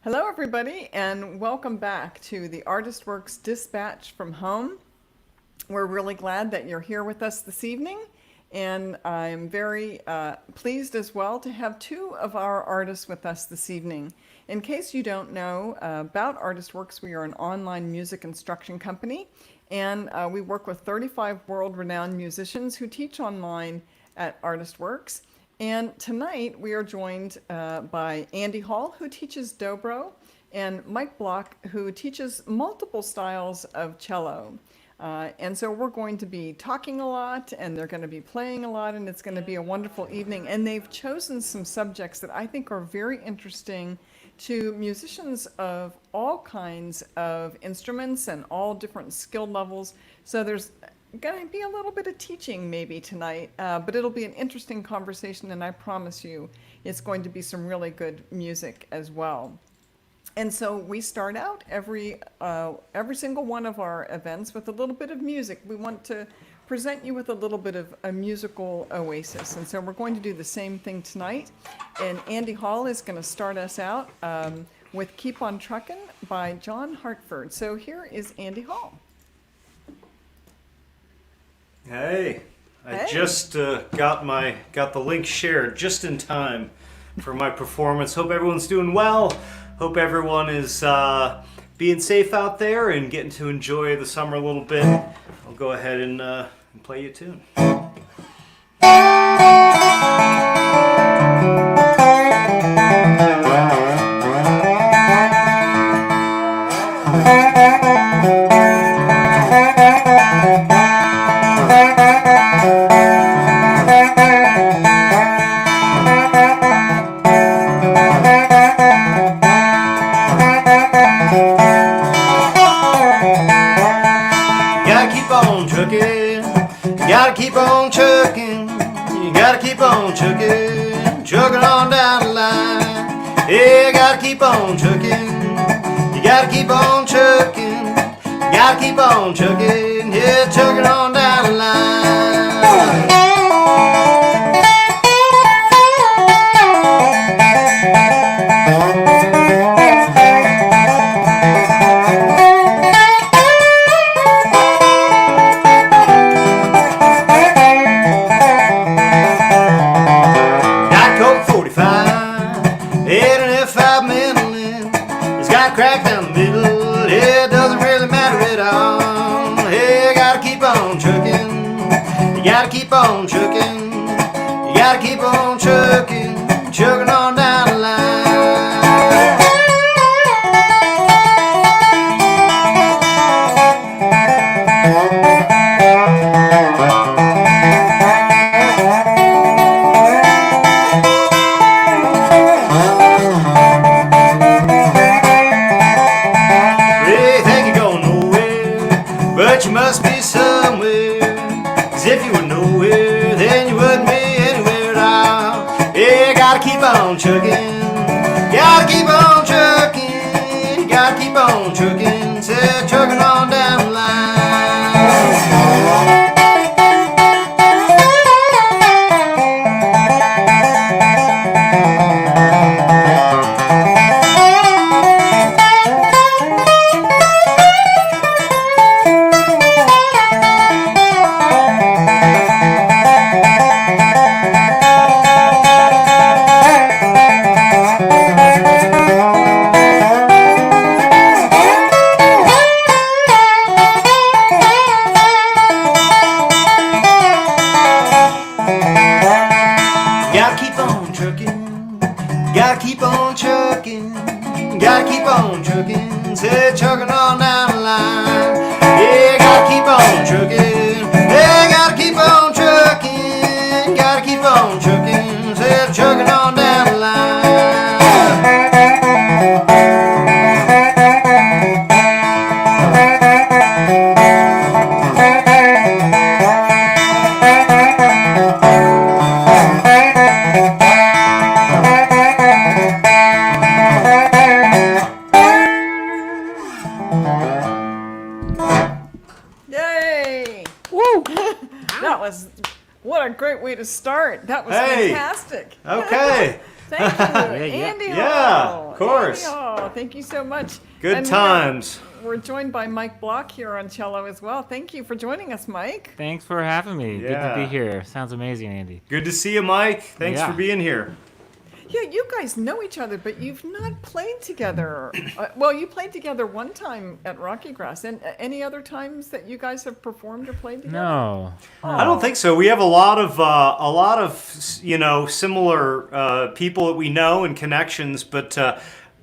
Hello, everybody, and welcome back to the Artist Works Dispatch from Home. We're really glad that you're here with us this evening, and I'm very pleased as well to have two of our artists with us this evening. In case you don't know about Artist Works, we are an online music instruction company, and we work with 35 world-renowned musicians who teach online at Artist Works. And tonight we are joined by Andy Hall, who teaches dobro, and Mike Block, who teaches multiple styles of cello. And so we're going to be talking a lot, and they're going to be playing a lot, and it's going to be a wonderful evening. And they've chosen some subjects that I think are very interesting to musicians of all kinds of instruments and all different skill levels. So there's going to be a little bit of teaching maybe tonight, but it'll be an interesting conversation, and I promise you it's going to be some really good music as well. And so we start out every single one of our events with a little bit of music. We want to present you with a little bit of a musical oasis, and so we're going to do the same thing tonight. And Andy Hall is going to start us out with Keep On Truckin' by John Hartford. So here is Andy Hall. Hey, I just got the link shared just in time for my performance. Hope everyone's doing well. Hope everyone is being safe out there and getting to enjoy the summer a little bit. I'll go ahead and play you a tune. Gotta keep on chucking, you gotta keep on chucking, chucking on down the line. Yeah, gotta keep on chucking, you gotta keep on chucking, you gotta keep on chucking, yeah, chucking on down the line. Crack down the middle, yeah, it doesn't really matter at all. Hey, you gotta keep on trucking, you gotta keep on trucking, you gotta keep on trucking, trucking on down the line. But you must be somewhere, 'cause if you were nowhere, then you wouldn't be anywhere at all. Yeah, you gotta keep on trucking, gotta keep on trucking, gotta keep on trucking, say trucking on down the line. Gotta keep on trucking, gotta keep on trucking, say trucking on down the line. Yeah, gotta keep on trucking, yeah, gotta keep on trucking, gotta keep on trucking, say trucking on down the line. What a great way to start. That was Hey. fantastic. Okay. Thank you, Yeah. Andy Yeah, Hall. of course. Andy Hall, thank you so much. Good And times. We're joined by Mike Block here on cello as well. Thank you for joining us, Mike. Thanks for having me. Good to be Yeah. here. Sounds amazing, Andy. Good to see you, Mike. Thanks for Yeah. being here. Yeah, you guys know each other, but you've not played together. Well, you played together one time at Rocky Grass, and any other times that you guys have performed or played together? No. I don't think so. We have a lot of similar people that we know and connections, but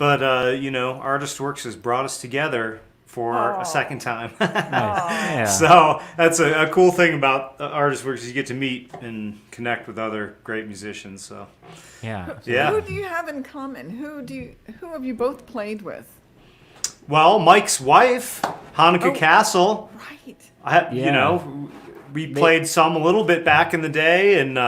Artist Works has brought us together for a second time. Nice. Yeah. So that's a cool thing about Artist Works is you get to meet and connect with other great musicians. So Yeah. yeah. Who do you have in common? Who have you both played with? Well, Mike's wife, Hanukkah Oh. Castle. Right. Yeah. We played some a little bit back in the day, and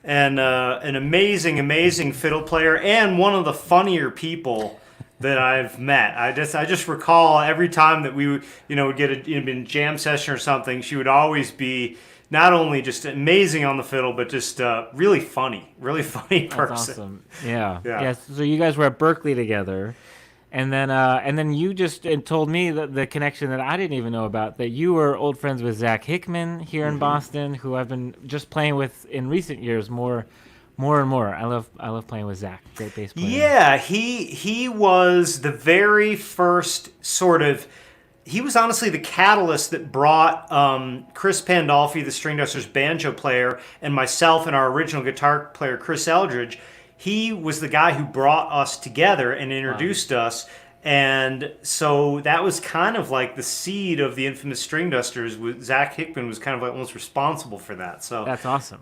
an amazing fiddle player, and one of the funnier people that I've met. I just recall every time that we would get a jam session or something, she would always be not only just amazing on the fiddle, but just really funny person. That's awesome. Yeah. Yeah. Yeah. So you guys were at Berkeley together, and then you just told me the connection that I didn't even know about, that you were old friends with Zach Hickman here in Boston, who I've been just playing with in recent years more and more. I love playing with Zach. Great bass player. Yeah, he was the very first he was honestly the catalyst that brought Chris Pandolfi, the Stringdusters banjo player, and myself and our original guitar player, Chris Eldridge. He was the guy who brought us together and introduced us. And so that was kind of like the seed of the infamous Stringdusters. Zach Hickman was kind of like almost responsible for that. So That's awesome.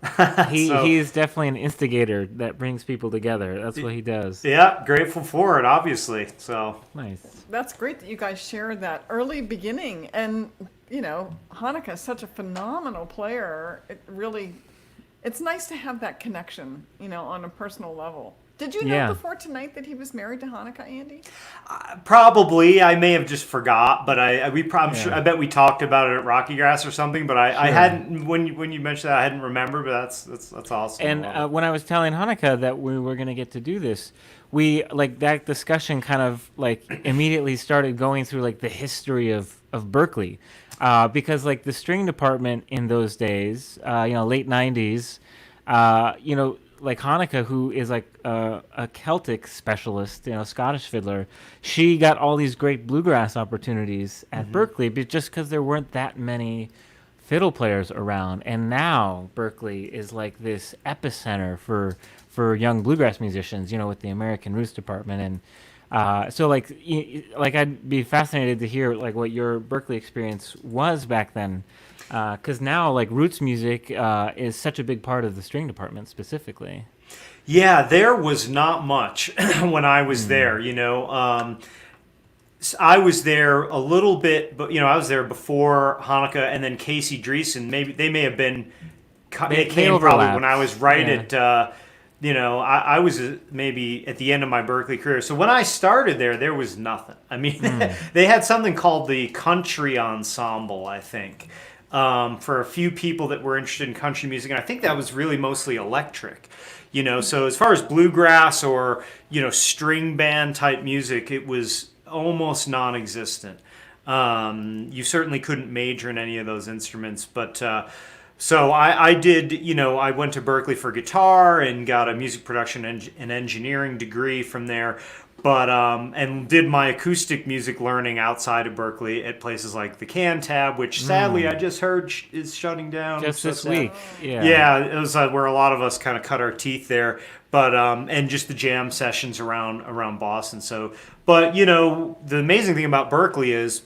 He's definitely an instigator that brings people together. That's what he does. yeah, grateful for it, obviously. So Nice. That's great that you guys share that early beginning. And, Hanukkah is such a phenomenal player. It's nice to have that connection, on a personal level. Did you know Yeah. before tonight that he was married to Hanukkah, Andy? probably I may have just forgot, but sure, Yeah. I bet we talked about it at Rocky Grass or something. But I Sure. hadn't when you mentioned that I hadn't remembered. But that's awesome. And when I was telling Hanukkah that we were going to get to do this, we that discussion kind of immediately started going through the history of Berkeley, because the string department in those days, late '90s, Hanukkah, who is a Celtic specialist, Scottish fiddler, she got all these great bluegrass opportunities at Berkeley, but just because there weren't that many fiddle players around. And now Berkeley is this epicenter for young bluegrass musicians, with the American Roots department. And so I'd be fascinated to hear what your Berkeley experience was back then. Because now, roots music is such a big part of the string department specifically. Yeah, there was not much when I was there. I was there a little bit, but I was there before Hanukkah, and then Casey Dreesen. Maybe they may have been. They came probably overlapped. when I was right Yeah. at. I was maybe at the end of my Berkeley career. So when I started there was nothing. I mean, they had something called the Country Ensemble, I think. For a few people that were interested in country music, and I think that was really mostly electric, So as far as bluegrass or string band type music, it was almost non-existent. You certainly couldn't major in any of those instruments, but so I did. I went to Berkeley for guitar and got a music production and engineering degree from there. But and did my acoustic music learning outside of Berkeley at places like the Cantab, which sadly I just heard is shutting down. Just So this sad. week. Yeah. Yeah, it was where a lot of us kind of cut our teeth there. But and just the jam sessions around Boston. So, but the amazing thing about Berkeley is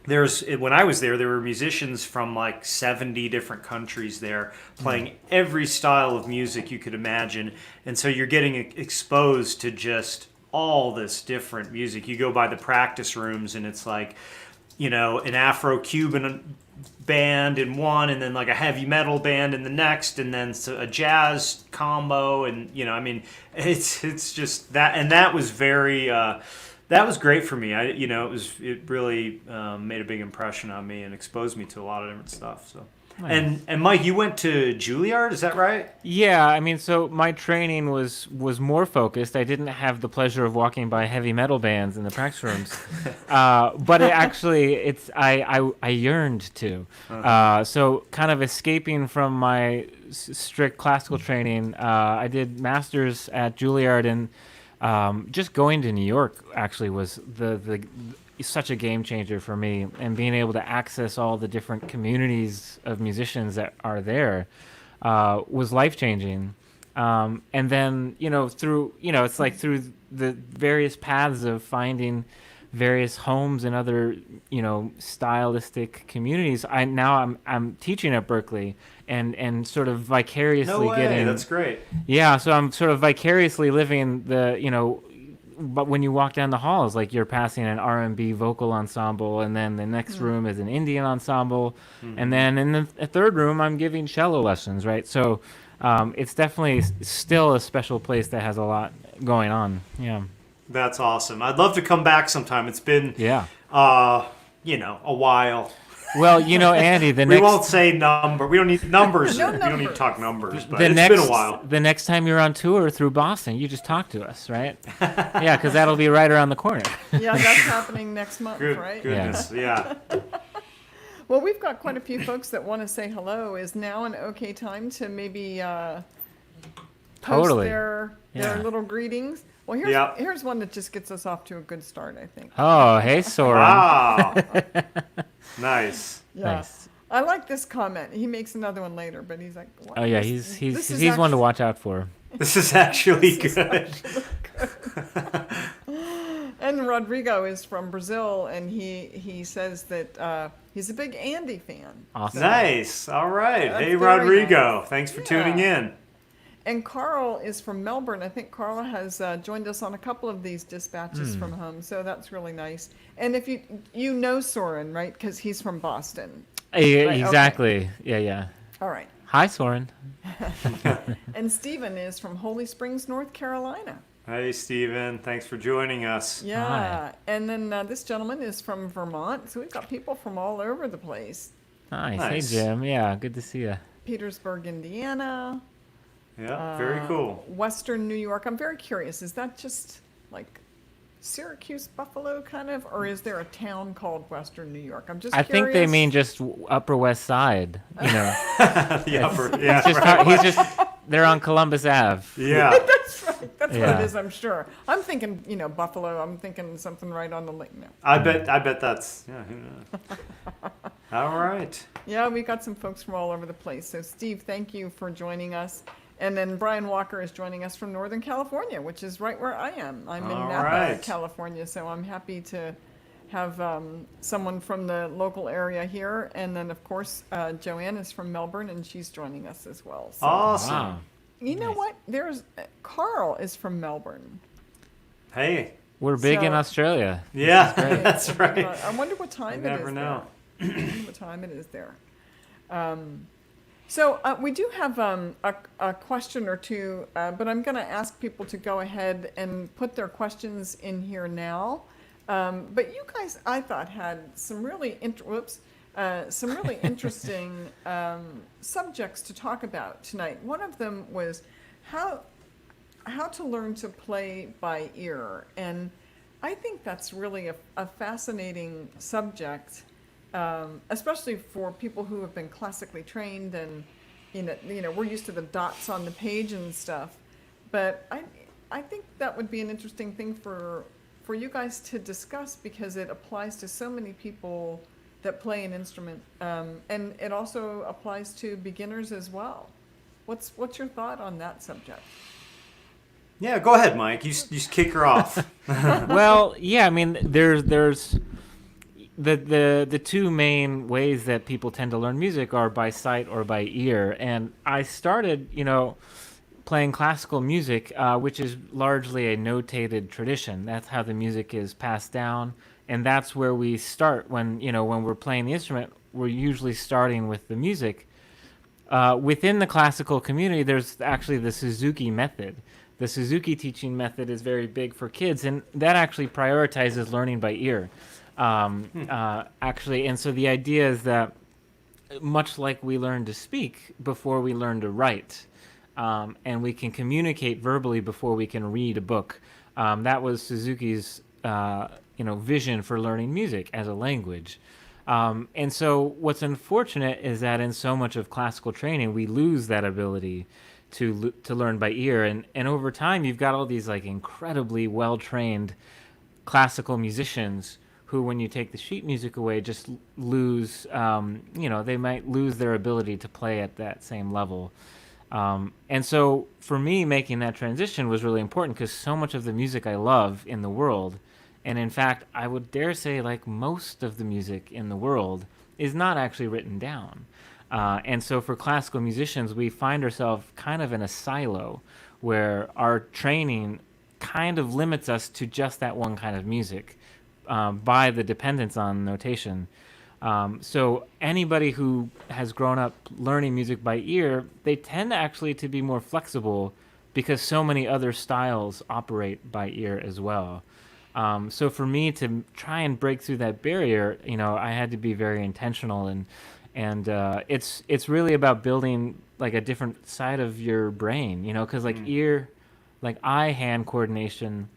when I was there were musicians from 70 different countries there playing every style of music you could imagine, and so you're getting exposed to just all this different music. You go by the practice rooms and it's an Afro-Cuban band in one, and then a heavy metal band in the next, and then a jazz combo, and it's just that, and that was very that was great for me. It really made a big impression on me and exposed me to a lot of different stuff. So And Mike, you went to Juilliard, is that right? Yeah, I mean, so my training was more focused. I didn't have the pleasure of walking by heavy metal bands in the practice rooms, but I yearned to. So kind of escaping from my strict classical training, I did masters at Juilliard, and just going to New York actually was the such a game changer for me, and being able to access all the different communities of musicians that are there was life changing. And then, through, it's like through the various paths of finding various homes and other, stylistic communities. I'm teaching at Berkeley and sort of vicariously No way, getting. that's great. Yeah. So I'm sort of vicariously living but when you walk down the halls, like you're passing an R&B vocal ensemble, and then the next room is an Indian ensemble, and then in the third room, I'm giving cello lessons, right? So it's definitely still a special place that has a lot going on. Yeah. That's awesome. I'd love to come back sometime. It's been, Yeah. a while. Well, Andy, We won't say number. We don't need numbers. No We don't need to numbers. talk numbers, but the it's next been a while. the next time you're on tour through Boston, you just talk to us, right? Yeah, because that'll be right around the corner. Yeah, that's happening next month, Good, right? goodness, yeah. Well, we've got quite a few folks that want to say hello. Is now an okay time to maybe post Totally. their Yeah. little greetings? Well, here's one that just gets us off to a good start, I think. Oh, hey, Soren. Wow. Nice. Yeah. Nice. I like this comment. He makes another one later, but he's like, what? Oh yeah, This he's is one to watch out for. This is actually good. And Rodrigo is from Brazil, and he says that he's a big Andy fan. Awesome. Nice. All right. That's Hey, very Rodrigo. nice. Thanks for Yeah. tuning in. And Carl is from Melbourne. I think Carl has joined us on a couple of these dispatches from home, so that's really nice. And if you know Soren, right? Because he's from Boston. Yeah, Right, exactly. Yeah. All right. Hi, Soren. And Stephen is from Holy Springs, North Carolina. Hey, Steven. Thanks for joining us. Yeah. Hi. And then this gentleman is from Vermont. So we've got people from all over the place. Nice. Nice. Hey, Jim. Yeah, good to see you. Petersburg, Indiana. Yeah, very cool. Western New York. I'm very curious. Is that just like Syracuse, Buffalo kind of? Or is there a town called Western New York? I'm just I curious. think they mean just Upper West Side. The upper, yeah. He's just they're on Columbus Ave. Yeah. That's right. That's what Yeah. it is, I'm sure. I'm thinking, Buffalo. I'm thinking something right on the lake. No. I bet that's, yeah, who knows. All right. Yeah, we got some folks from all over the place. So, Steve, thank you for joining us. And then Brian Walker is joining us from Northern California, which is right where I am. I'm in All Napa, right. California, so I'm happy to have someone from the local area here. And then, of course, Joanne is from Melbourne, and she's joining us as well. So, Awesome. Wow. you know nice. what? There's Carl is from Melbourne. Hey. We're big in So- Australia. Yeah, that's right. I wonder what time You it is. never know. There. I wonder what time it is there. So we do have a question or two, but I'm going to ask people to go ahead and put their questions in here now. But you guys, I thought, had some really interesting subjects to talk about tonight. One of them was how to learn to play by ear, and I think that's really a fascinating subject. Especially for people who have been classically trained, and we're used to the dots on the page and stuff. But I think that would be an interesting thing for you guys to discuss, because it applies to so many people that play an instrument, and it also applies to beginners as well. What's your thought on that subject? Yeah, go ahead, Mike. You just kick her off. Well, yeah, I mean, there's the two main ways that people tend to learn music are by sight or by ear. And I started, playing classical music, which is largely a notated tradition. That's how the music is passed down, and that's where we start when we're playing the instrument. We're usually starting with the music. Within the classical community, there's actually the Suzuki method. The Suzuki teaching method is very big for kids, and that actually prioritizes learning by ear. Actually, and so the idea is that much like we learn to speak before we learn to write. And we can communicate verbally before we can read a book. That was Suzuki's vision for learning music as a language. And so what's unfortunate is that in so much of classical training, we lose that ability to learn by ear. And over time, you've got all these like incredibly well-trained classical musicians who, when you take the sheet music away, just lose, they might lose their ability to play at that same level. And so for me, making that transition was really important because so much of the music I love in the world, and in fact, I would dare say like most of the music in the world, is not actually written down. And so for classical musicians, we find ourselves kind of in a silo where our training kind of limits us to just that one kind of music by the dependence on notation. So anybody who has grown up learning music by ear, they tend actually to be more flexible because so many other styles operate by ear as well. So for me to try and break through that barrier, I had to be very intentional, and it's really about building like a different side of your brain, because like ear, like eye-hand coordination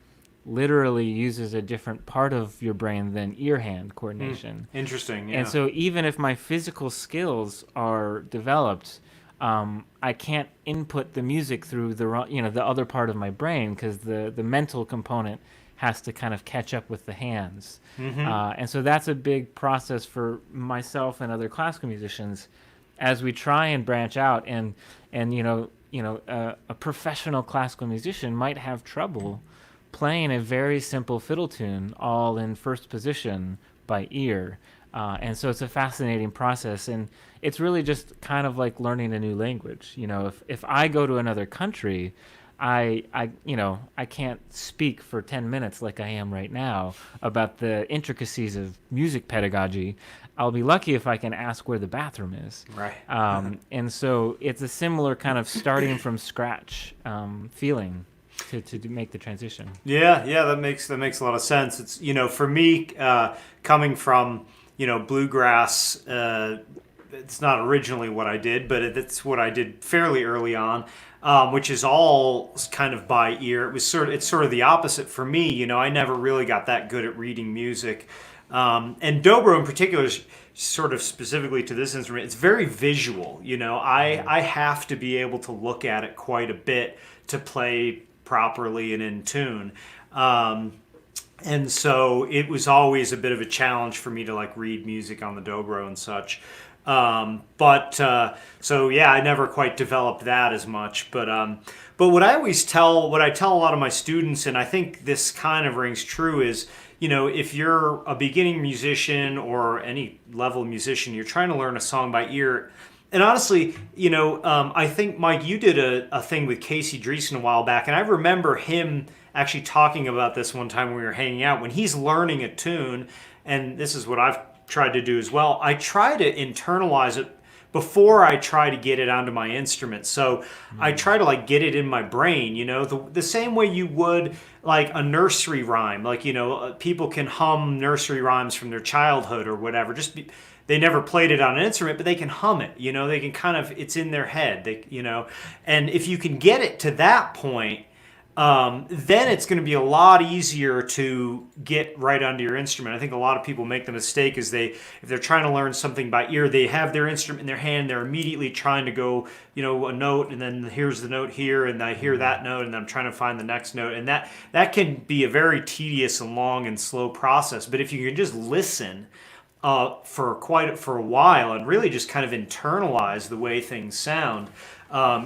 literally uses a different part of your brain than ear-hand coordination. Interesting, yeah. And so even if my physical skills are developed, I can't input the music through the other part of my brain because the mental component has to kind of catch up with the hands. And so that's a big process for myself and other classical musicians as we try and branch out. And a professional classical musician might have trouble playing a very simple fiddle tune all in first position by ear. And so it's a fascinating process, and it's really just kind of like learning a new language. If I go to another country, I can't speak for 10 minutes like I am right now about the intricacies of music pedagogy. I'll be lucky if I can ask where the bathroom is. Right. And so it's a similar kind of starting from scratch feeling to make the transition. Yeah, that makes a lot of sense. It's for me, coming from bluegrass, it's not originally what I did, but it's what I did fairly early on, which is all kind of by ear. It's sort of the opposite for me. I never really got that good at reading music, and dobro in particular is sort of specifically to this instrument. It's very visual. I have to be able to look at it quite a bit to play properly and in tune. And so it was always a bit of a challenge for me to like read music on the dobro and such. So yeah, I never quite developed that as much. But what I tell a lot of my students, and I think this kind of rings true, is if you're a beginning musician or any level musician, you're trying to learn a song by ear. And honestly, I think, Mike, you did a thing with Casey Dreesen a while back, and I remember him actually talking about this one time when we were hanging out. When he's learning a tune, and this is what I've tried to do as well, I try to internalize it before I try to get it onto my instrument. So I try to like get it in my brain, the same way you would like a nursery rhyme. Like, people can hum nursery rhymes from their childhood or whatever. They never played it on an instrument, but they can hum it, they can kind of, it's in their head, and if you can get it to that point, then it's going to be a lot easier to get right onto your instrument. I think a lot of people make the mistake is if they're trying to learn something by ear, they have their instrument in their hand, they're immediately trying to go, a note, and then here's the note here, and I hear that note, and I'm trying to find the next note, and that can be a very tedious and long and slow process. But if you can just listen for a while and really just kind of internalize the way things sound,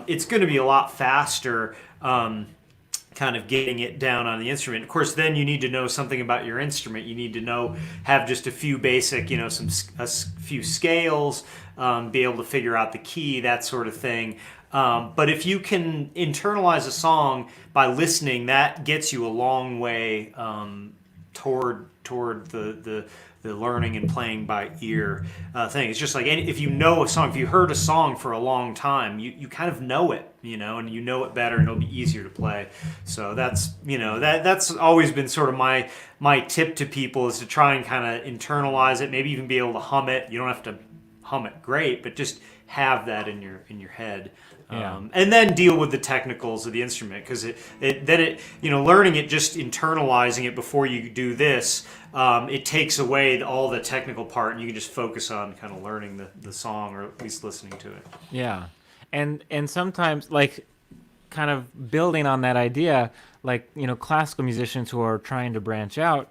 it's going to be a lot faster kind of getting it down on the instrument. Of course, then you need to know something about your instrument. You need to have just a few basic, a few scales, be able to figure out the key, that sort of thing. But if you can internalize a song by listening, that gets you a long way toward the learning and playing by ear thing. It's just like if you know a song, if you heard a song for a long time, you kind of know it, and you know it better, and it'll be easier to play. So that's that's always been sort of my tip to people, is to try and kind of internalize it, maybe even be able to hum it. You don't have to hum it great, but just have that in your head. Yeah. And then deal with the technicals of the instrument, because learning it, just internalizing it before you do this, it takes away all the technical part, and you can just focus on kind of learning the song, or at least listening to it. Yeah. And sometimes, like, kind of building on that idea, like, classical musicians who are trying to branch out,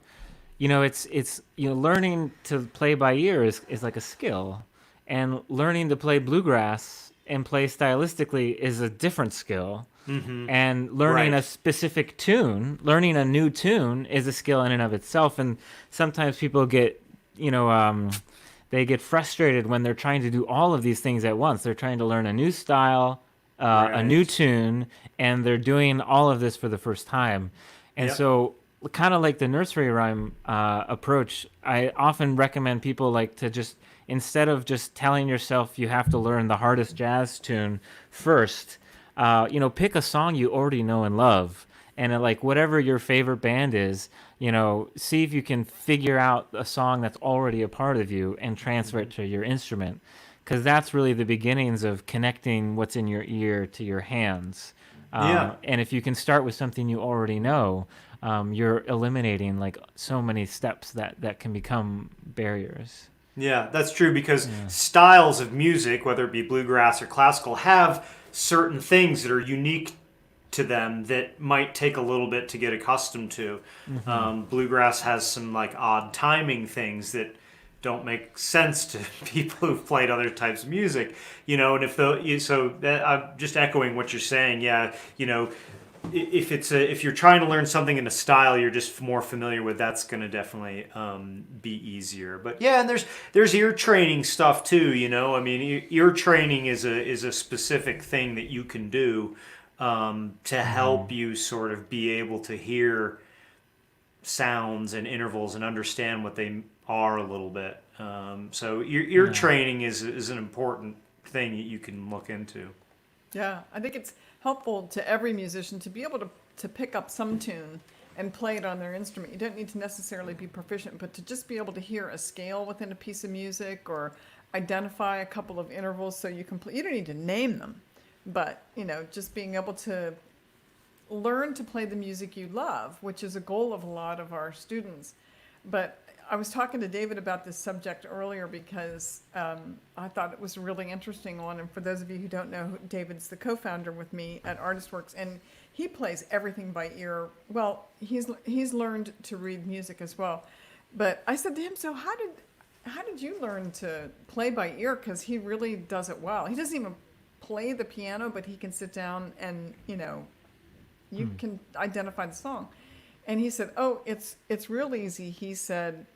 it's learning to play by ear is like a skill, and learning to play bluegrass and play stylistically is a different skill. And learning Right. a specific tune, learning a new tune, is a skill in and of itself. And sometimes people get, they get frustrated when they're trying to do all of these things at once. They're trying to learn a new style, a new Right. tune, and they're doing all of this for the first time. And Yep. so, kind of like the nursery rhyme approach, I often recommend people like to just, instead of just telling yourself you have to learn the hardest jazz tune first, pick a song you already know and love, and like whatever your favorite band is, see if you can figure out a song that's already a part of you and transfer it to your instrument, because that's really the beginnings of connecting what's in your ear to your hands. Yeah. And if you can start with something you already know, you're eliminating like so many steps that can become barriers. Yeah, that's true, because styles of music, whether it be bluegrass or classical, have certain things that are unique to them that might take a little bit to get accustomed to. Bluegrass has some like odd timing things that don't make sense to people who've played other types of music, and I'm just echoing what you're saying. Yeah, if you're trying to learn something in a style you're just more familiar with, that's going to definitely be easier. But yeah, and there's ear training stuff too. I mean, ear training is a specific thing that you can do to help you sort of be able to hear sounds and intervals and understand what they are a little bit. So ear training is an important thing that you can look into. Yeah, I think it's helpful to every musician to be able to pick up some tune and play it on their instrument. You don't need to necessarily be proficient, but to just be able to hear a scale within a piece of music, or identify a couple of intervals so you can play. You don't need to name them, but just being able to learn to play the music you love, which is a goal of a lot of our students. But I was talking to David about this subject earlier because I thought it was a really interesting one. And for those of you who don't know, David's the co-founder with me at ArtistWorks, and he plays everything by ear. Well, he's learned to read music as well. But I said to him, so how did you learn to play by ear? Because he really does it well. He doesn't even play the piano, but he can sit down and you can identify the song. And he said, oh, it's real easy. He said,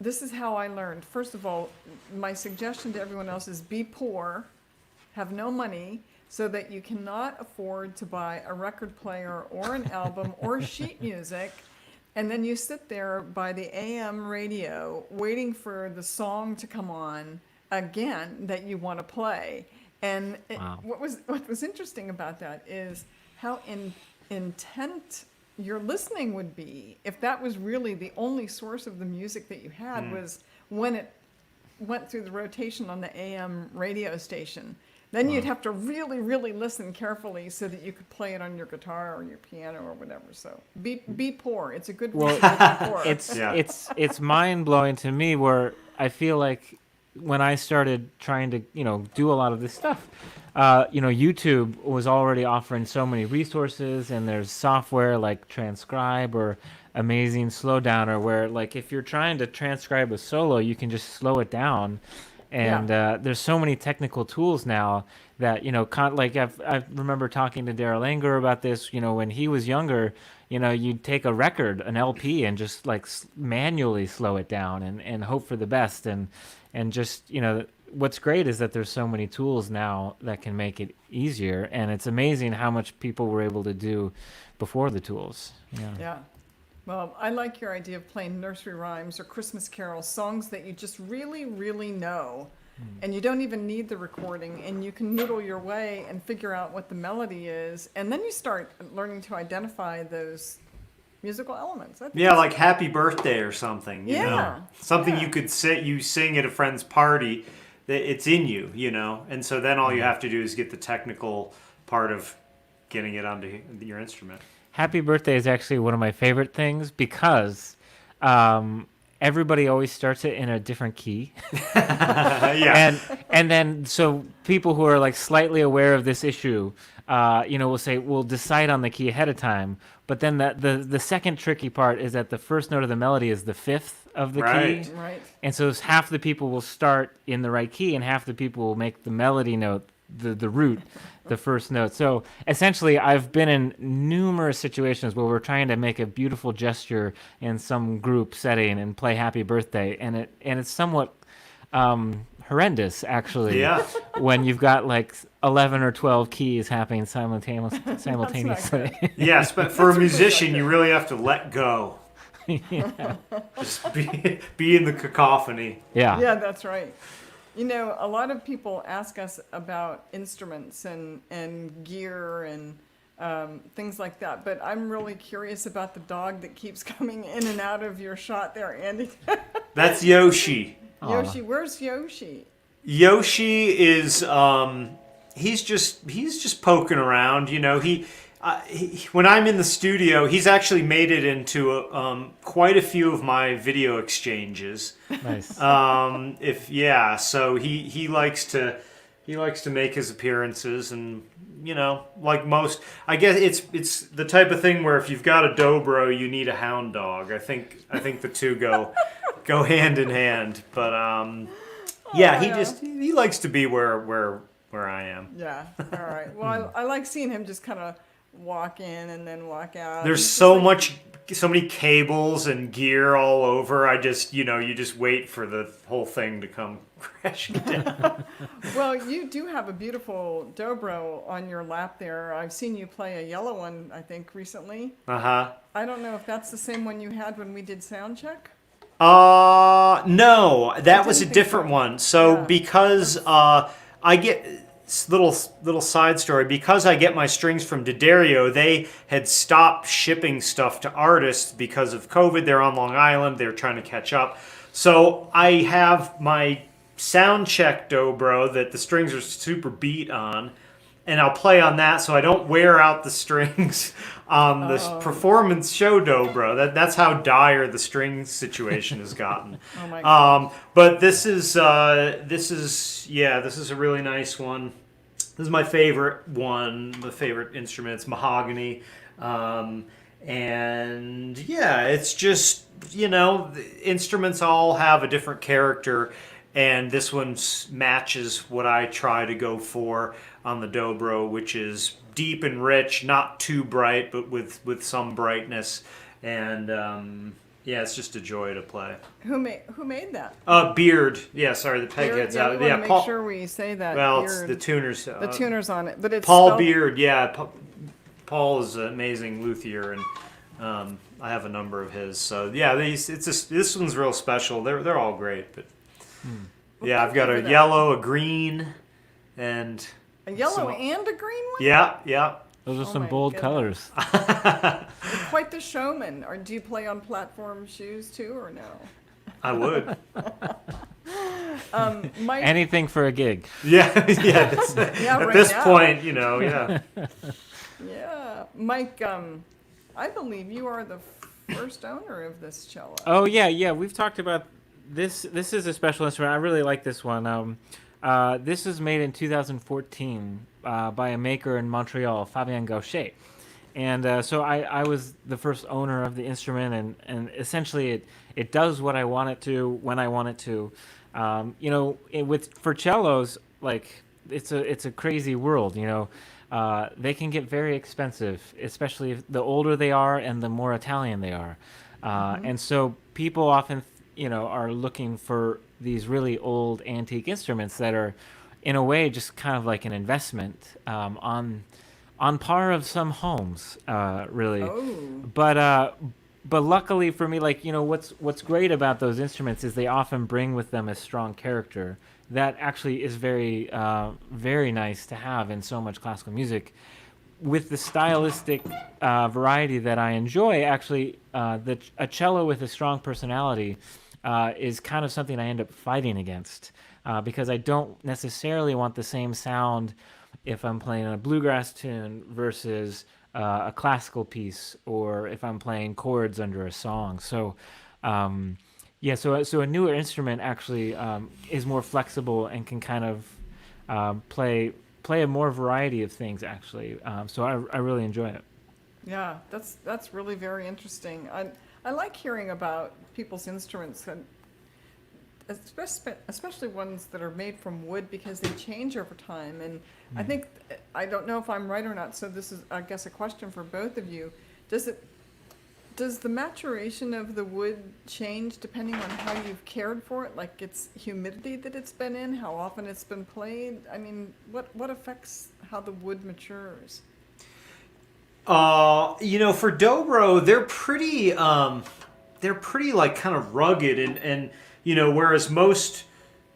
this is how I learned. First of all, my suggestion to everyone else is be poor, have no money, so that you cannot afford to buy a record player or an album or sheet music. And then you sit there by the AM radio waiting for the song to come on again that you want to play. And what was interesting about that is how intent your listening would be if that was really the only source of the music that you had, was when it went through the rotation on the AM radio station. Then you'd have to really, really listen carefully so that you could play it on your guitar or your piano or whatever. So be poor. It's a good reason to be poor. It's mind blowing to me, where I feel like when I started trying to do a lot of this stuff, YouTube was already offering so many resources, and there's software like Transcribe or Amazing Slowdowner, where like if you're trying to transcribe a solo, you can just slow it down. And there's so many technical tools now that I remember talking to Daryl Anger about this. When he was younger, you'd take a record, an LP, and just like manually slow it down and hope for the best. And just what's great is that there's so many tools now that can make it easier, and it's amazing how much people were able to do before the tools. Yeah. Well, I like your idea of playing nursery rhymes or Christmas carols, songs that you just really, really know, and you don't even need the recording, and you can noodle your way and figure out what the melody is, and then you start learning to identify those musical elements. I think Yeah, like Happy Birthday or something, you Yeah, know? Something yeah. you could you sing at a friend's party that it's in you, you know? And so then all you have to do is get the technical part of getting it onto your instrument. Happy Birthday is actually one of my favorite things because everybody always starts it in a different key. Yeah. And then so people who are like slightly aware of this issue, will say we'll decide on the key ahead of time. But then the second tricky part is that the first note of the melody is the fifth of the Right. key, Right. and so half the people will start in the right key, and half the people will make the melody note the root, the first note. So essentially, I've been in numerous situations where we're trying to make a beautiful gesture in some group setting and play Happy Birthday, and it's somewhat horrendous actually Yeah. when you've got like 11 or 12 keys happening simultaneously. Yes, but for a musician, you really have to let go. Just be in the cacophony. Yeah, that's right. You know, a lot of people ask us about instruments and gear and things like that, but I'm really curious about the dog that keeps coming in and out of your shot there, Andy. That's Yoshi. Yoshi, where's Yoshi? Yoshi is he's just poking around, you know. He when I'm in the studio, he's actually made it into quite a few of my video exchanges. Nice. So he likes to make his appearances, and you know, like most, I guess it's the type of thing where if you've got a dobro, you need a hound dog. I think the two go hand in hand. But he likes to be where I am. Yeah, all right. Well, I like seeing him just kind of walk in and then walk out. There's He's just so like- many cables and gear all over. I just, you just wait for the whole thing to come crashing down. Well, you do have a beautiful dobro on your lap there. I've seen you play a yellow one, I think, recently. Uh-huh. I don't know if that's the same one you had when we did sound check. No, that was a didn't think different so. one. So Yeah. because I get little side story, because I get my strings from D'Addario, they had stopped shipping stuff to artists because of COVID. They're on Long Island. They're trying to catch up. So I have my sound check dobro that the strings are super beat on, and I'll play on that so I don't wear out the strings on this performance show dobro. That's how dire the string situation has gotten. Oh my God. But this is a really nice one. This is my favorite one, my favorite instrument. It's mahogany. And yeah, it's just, the instruments all have a different character, and this one matches what I try to go for on the dobro, which is deep and rich, not too bright, but with some brightness. And it's just a joy to play. Who made that? Beard. Yeah, sorry, the peg Beard? head's Yeah, out. we Yeah, want to Paul. make sure we say that. Well, Beard. it's the tuners. The tuner's on it, but it's Paul spelled- Beard. Yeah, Paul is an amazing luthier, and I have a number of his. So yeah, this one's real special. They're all great, but yeah, I've got thank you a for that. yellow, a green, and A yellow some- and a green one? yeah. Those are Oh some my bold goodness. colors. You're quite the showman. Or do you play on platform shoes too, or no? I would. Mike, Anything for a gig. Yeah. At right this now. point, yeah. yeah, Mike. I believe you are the first owner of this cello. Oh yeah. We've talked about this. This is a special instrument. I really like this one. This is made in 2014 by a maker in Montreal, Fabien Gaucher. And so I was the first owner of the instrument, and essentially it does what I want it to when I want it to. For cellos, like it's a crazy world. They can get very expensive, especially if the older they are and the more Italian they are. And so people often, are looking for these really old antique instruments that are, in a way, just kind of like an investment on par of some homes, really. Oh, But luckily for me, what's great about those instruments is they often bring with them a strong character that actually is very very nice to have in so much classical music. with the stylistic variety that I enjoy, actually, a cello with a strong personality is kind of something I end up fighting against because I don't necessarily want the same sound if I'm playing a bluegrass tune versus a classical piece, or if I'm playing chords under a song. So, yeah, so a newer instrument actually is more flexible and can kind of play a more variety of things actually. So I really enjoy it. Yeah, that's really very interesting. I like hearing about people's instruments, and especially ones that are made from wood, because they change over time. And I think, I don't know if I'm right or not, so this is, I guess, a question for both of you. Does the maturation of the wood change depending on how you've cared for it? Like its humidity that it's been in, how often it's been played? I mean, what affects how the wood matures? For dobro, they're pretty like kind of rugged, and whereas most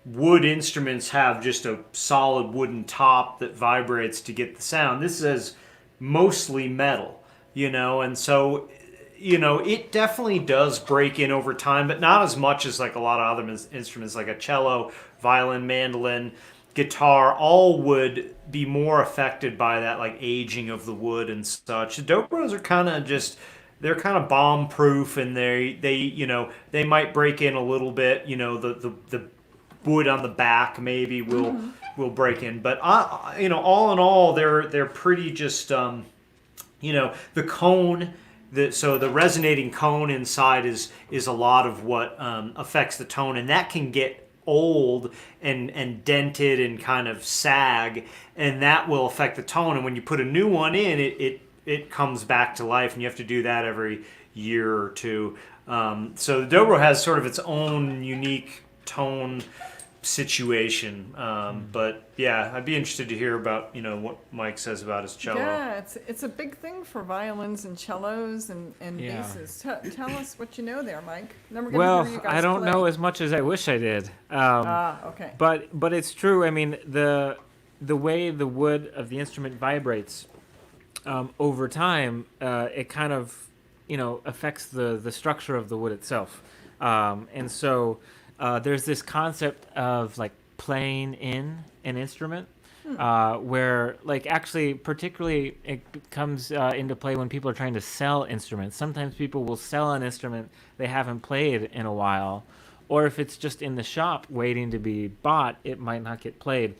wood instruments have just a solid wooden top that vibrates to get the sound, this is mostly metal, and so it definitely does break in over time, but not as much as like a lot of other instruments like a cello, violin, mandolin, guitar. All would be more affected by that like aging of the wood and such. The dobros are they're kind of bomb proof, and they might break in a little bit. The wood on the back maybe will break in, but all in all, they're pretty just the cone. So the resonating cone inside is a lot of what affects the tone, and that can get old and dented and kind of sag, and that will affect the tone. And when you put a new one in, it comes back to life, and you have to do that every year or two. So the dobro has sort of its own unique tone situation. But yeah, I'd be interested to hear about what Mike says about his cello. Yeah, it's a big thing for violins and cellos and Yeah. basses. Tell us what you know there, Mike. Then we're gonna Well, hear you guys I don't play. know as much as I wish I did. Okay. But it's true. I mean, the way the wood of the instrument vibrates over time, it kind of affects the structure of the wood itself. And so there's this concept of like playing in an instrument, where like actually particularly it comes into play when people are trying to sell instruments. Sometimes people will sell an instrument they haven't played in a while, or if it's just in the shop waiting to be bought, it might not get played.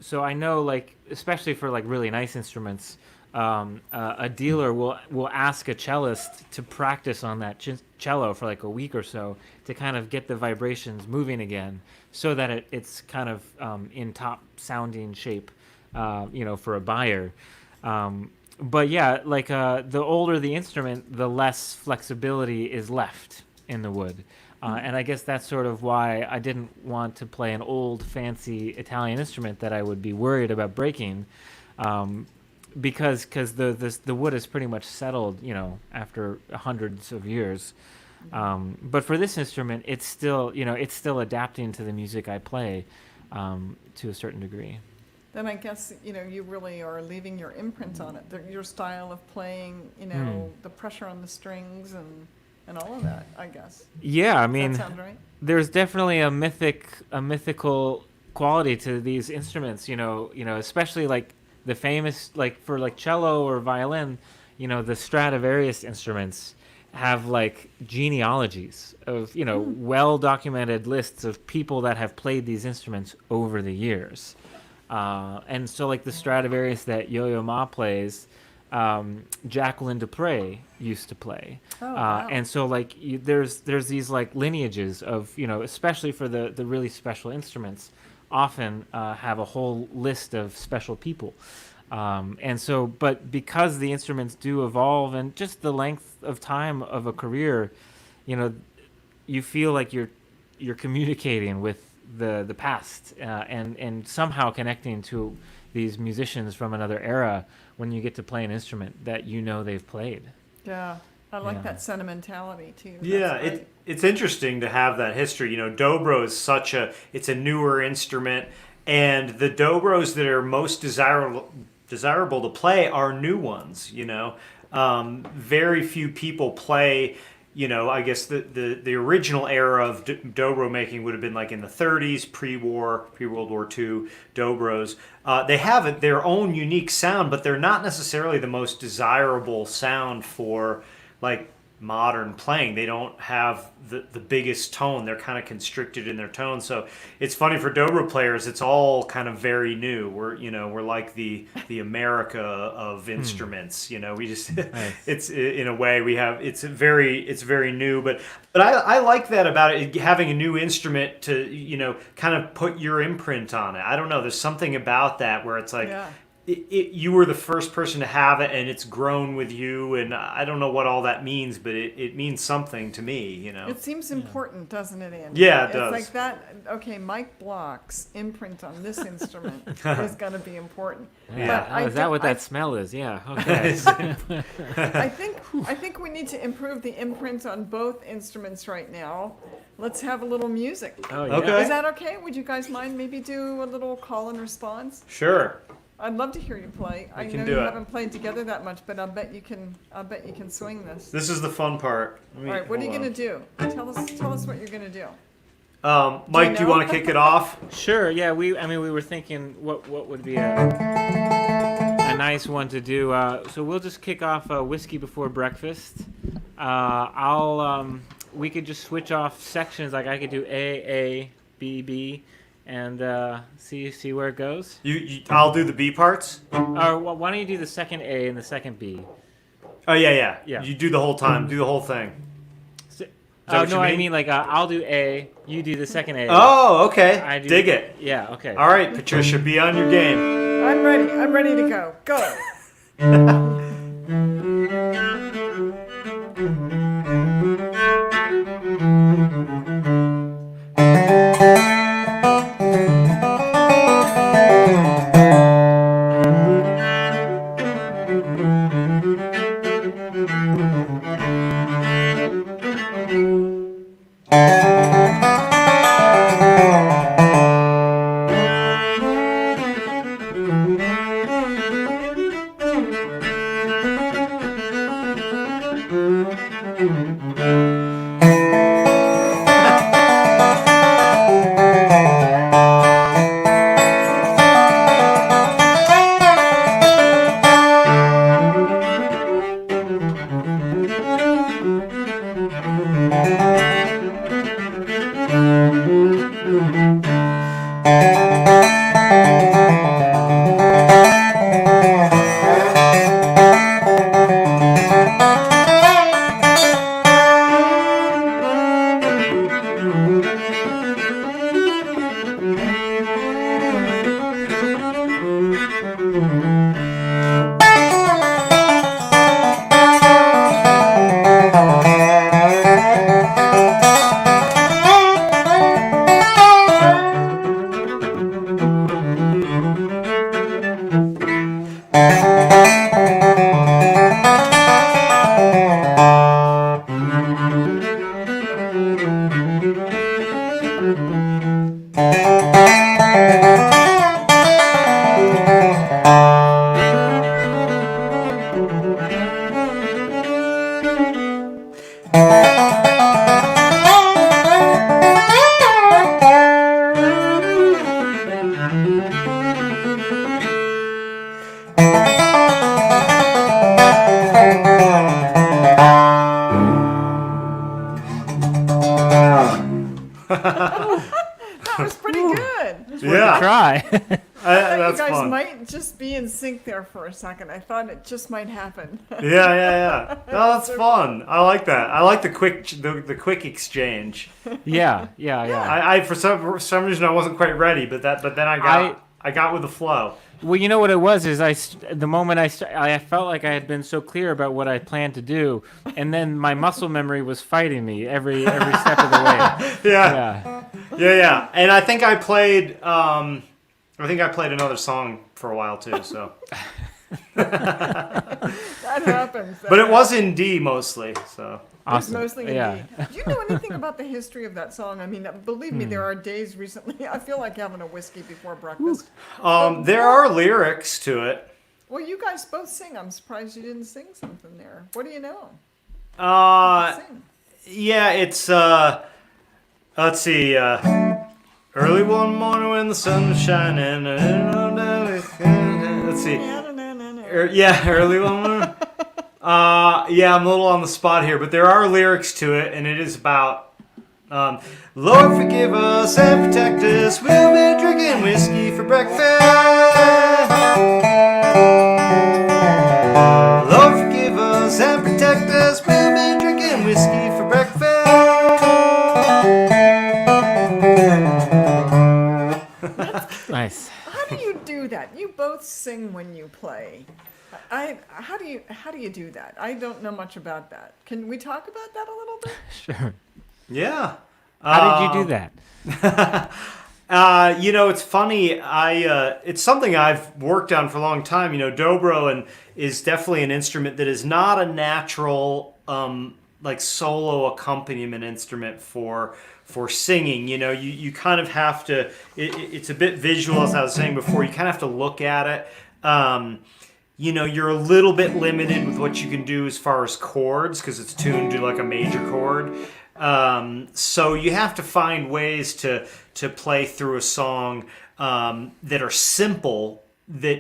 So I know, like, especially for like really nice instruments, a dealer will ask a cellist to practice on that cello for like a week or so to kind of get the vibrations moving again, so that it's kind of in top sounding shape, for a buyer. But yeah, like the older the instrument, the less flexibility is left in the wood. And I guess that's sort of why I didn't want to play an old, fancy Italian instrument that I would be worried about breaking, because the wood is pretty much settled, after hundreds of years. But for this instrument, it's still adapting to the music I play, to a certain degree. Then I guess, you really are leaving your imprint on it. Your style of playing, the pressure on the strings and all of that, I guess. Yeah, I Does mean, that sound right? there's definitely a mythical quality to these instruments, especially like the famous, like for like cello or violin, the Stradivarius instruments have like genealogies of, well documented lists of people that have played these instruments over the years. And so like the Stradivarius that Yo-Yo Ma plays, Jacqueline Dupre used to play. Oh, wow. And so like there's these like lineages of, especially for the really special instruments, often have a whole list of special people. And so, but because the instruments do evolve, and just the length of time of a career, you feel like you're communicating with the past, and somehow connecting to these musicians from another era when you get to play an instrument that they've played. Yeah, I like Yeah. that sentimentality too. Yeah, That's great. it's interesting to have that history. Dobro is it's a newer instrument, and the dobros that are most desirable to play are new ones. Very few people play. I guess the original era of dobro making would have been like in the 30s, pre-World War II dobros. They have their own unique sound, but they're not necessarily the most desirable sound for like modern playing. They don't have the biggest tone. They're kind of constricted in their tone. So it's funny for dobro players. It's all kind of very new. We're like the America of instruments. We just Nice. it's in a way we have it's very new. But I like that about it, having a new instrument to kind of put your imprint on it. I don't know. There's something about that where it's like. Yeah. You were the first person to have it, and it's grown with you, and I don't know what all that means, but it means something to me, It seems important, doesn't it, Andy? Yeah, it does. It's like that, okay, Mike Block's imprint on this instrument is going to be important. Yeah. But Is that what that smell is? Yeah. Okay. I think we need to improve the imprint on both instruments right now. Let's have a little music. Oh yeah. Okay. Is that okay? Would you guys mind maybe do a little call and response? Sure. I'd love to hear you play. I can know do you it. haven't played together that much, but I'll bet you can swing this. This is the fun part. All right, what are you gonna do? Tell us what you're gonna do. Mike, do you know? want to kick it off? Sure. Yeah. We were thinking what would be a nice one to do. So we'll just kick off Whiskey Before Breakfast. We could just switch off sections. Like I could do A, B, B, and see where it goes. I'll do the B parts. Or why don't you do the second A and the second B? Oh yeah. Yeah. You do the whole time. Do the whole thing. Oh what you no, I mean? mean like I'll do A, you do the second A. Oh, okay. I do, Dig it. Yeah. Okay. All right, Patricia, be on your game. I'm ready. I'm ready to go. Go. That was pretty good. Yeah. Try. I thought That's you guys fun. might just be in sync there for a second. I thought it just might happen. Yeah. No, that's fun. I like that. I like the quick exchange. Yeah. I for some reason I wasn't quite ready, but then I got with the flow. Well, you know what it was is the moment I felt like I had been so clear about what I planned to do, and then my muscle memory was fighting me every step of the way. Yeah. And I think I played another song for a while too. So, That happens. but it was in D mostly. So Awesome. Mostly in Yeah. D. Do you know anything about the history of that song? I mean, believe me, there are days recently. I feel like having a whiskey before breakfast. there are lyrics to it. Well, you guys both sing. I'm surprised you didn't sing something there. What do you know? Sing. Yeah, it's let's see, early one morning when the sun was shining. Let's see. Yeah, early one morning. Yeah, I'm a little on the spot here, but there are lyrics to it, and it is about, Lord forgive us and protect us. We'll be drinking whiskey for breakfast. Lord forgive us and protect us. We'll be drinking whiskey for breakfast. Nice. How do you do that? You both sing when you play. How do you do that? I don't know much about that. Can we talk about that a little bit? Sure. Yeah. How did you do that? It's funny. It's something I've worked on for a long time. Dobro is definitely an instrument that is not a natural, like solo accompaniment instrument for singing. You kind of have to. It's a bit visual, as I was saying before. You kind of have to look at it. You're a little bit limited with what you can do as far as chords because it's tuned to like a major chord. So you have to find ways to play through a song that are simple,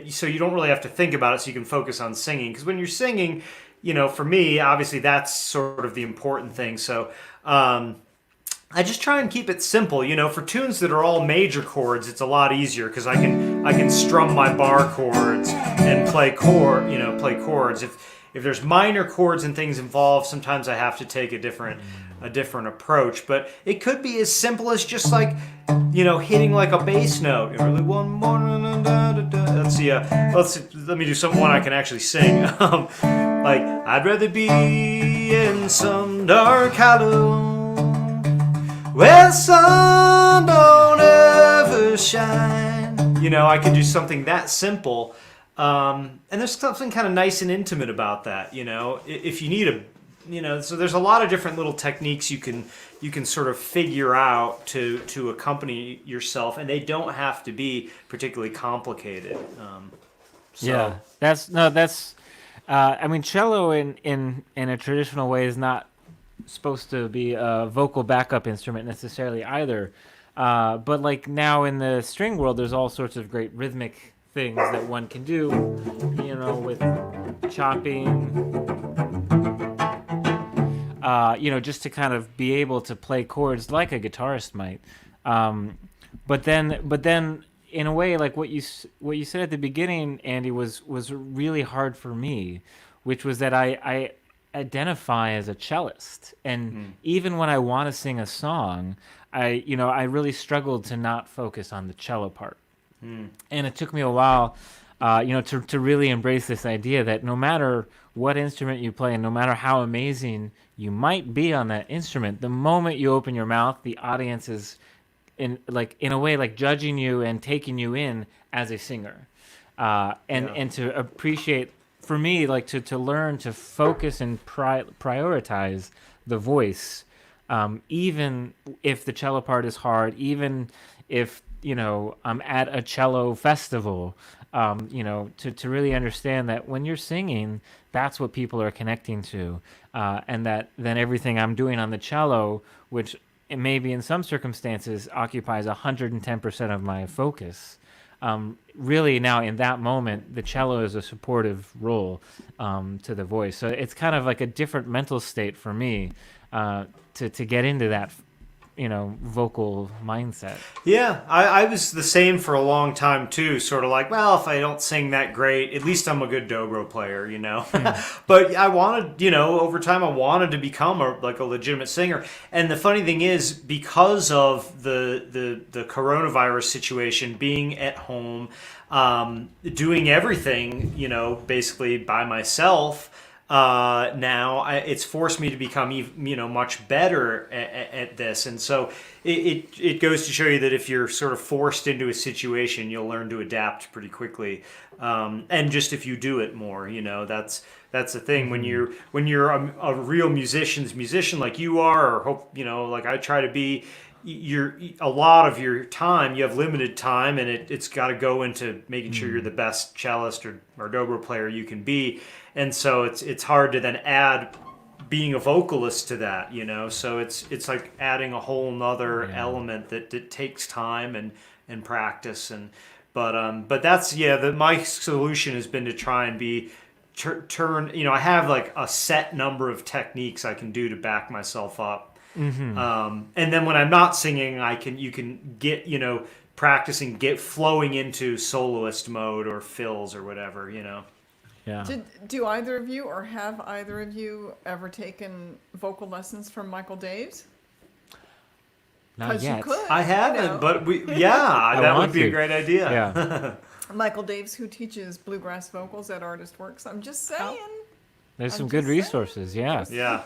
so you don't really have to think about it, so you can focus on singing. Because when you're singing, for me, obviously that's sort of the important thing. So I just try and keep it simple. For tunes that are all major chords, it's a lot easier because I can strum my bar chords and play chords. If there's minor chords and things involved, sometimes I have to take a different approach. But it could be as simple as just like, hitting like a bass note. Early one morning, let's see. Let me do one I can actually sing. Like, I'd rather be in some dark hollow where the sun don't ever shine. I could do something that simple. And there's something kind of nice and intimate about that, if you need so there's a lot of different little techniques you can sort of figure out to accompany yourself, and they don't have to be particularly complicated. Yeah, I mean, cello in a traditional way is not supposed to be a vocal backup instrument necessarily either. But like now in the string world, there's all sorts of great rhythmic things that one can do, with chopping, just to kind of be able to play chords like a guitarist might. But then in a way, like what you said at the beginning, Andy, was really hard for me, which was that I identify as a cellist, and even when I want to sing a song, I really struggled to not focus on the cello part. And it took me a while to really embrace this idea that no matter what instrument you play and no matter how amazing you might be on that instrument, the moment you open your mouth, the audience is in a way like judging you and taking you in as a singer, and to appreciate, for me, like to learn to focus and prioritize the voice, even if the cello part is hard, even if I'm at a cello festival, to really understand that when you're singing, that's what people are connecting to, and that then everything I'm doing on the cello, which it maybe in some circumstances occupies 110% of my focus, really now in that moment, the cello is a supportive role to the voice. So it's kind of like a different mental state for me to get into that vocal mindset. Yeah, I was the same for a long time too. Sort of like, well, if I don't sing that great, at least I'm a good dobro player, But I wanted, over time, I wanted to become a legitimate singer. And the funny thing is, because of the coronavirus situation, being at home, doing everything, basically by myself. Now it's forced me to become much better at this, and so it goes to show you that if you're sort of forced into a situation, you'll learn to adapt pretty quickly, and just if you do it more, that's the thing. When you're a real musician like you are, or hope like I try to be, a lot of your time, you have limited time, and it's got to go into making sure you're the best cellist or dobro player you can be. And so it's hard to then add being a vocalist to that, so it's like adding a whole nother element that takes time and practice. But that's my solution has been to try and be turn, I have like a set number of techniques I can do to back myself up. And then when I'm not singing, you can get, practicing, get flowing into soloist mode or fills or whatever, Yeah. Do either of you, or have either of you ever taken vocal lessons from Michael Daves? Not 'Cause you yet. could. I haven't, know. but that want would be to. a great idea. Yeah. Michael Daves, who teaches bluegrass vocals at Artist Works. I'm just saying. There's I'm some good just saying. resources. Yeah. Yeah.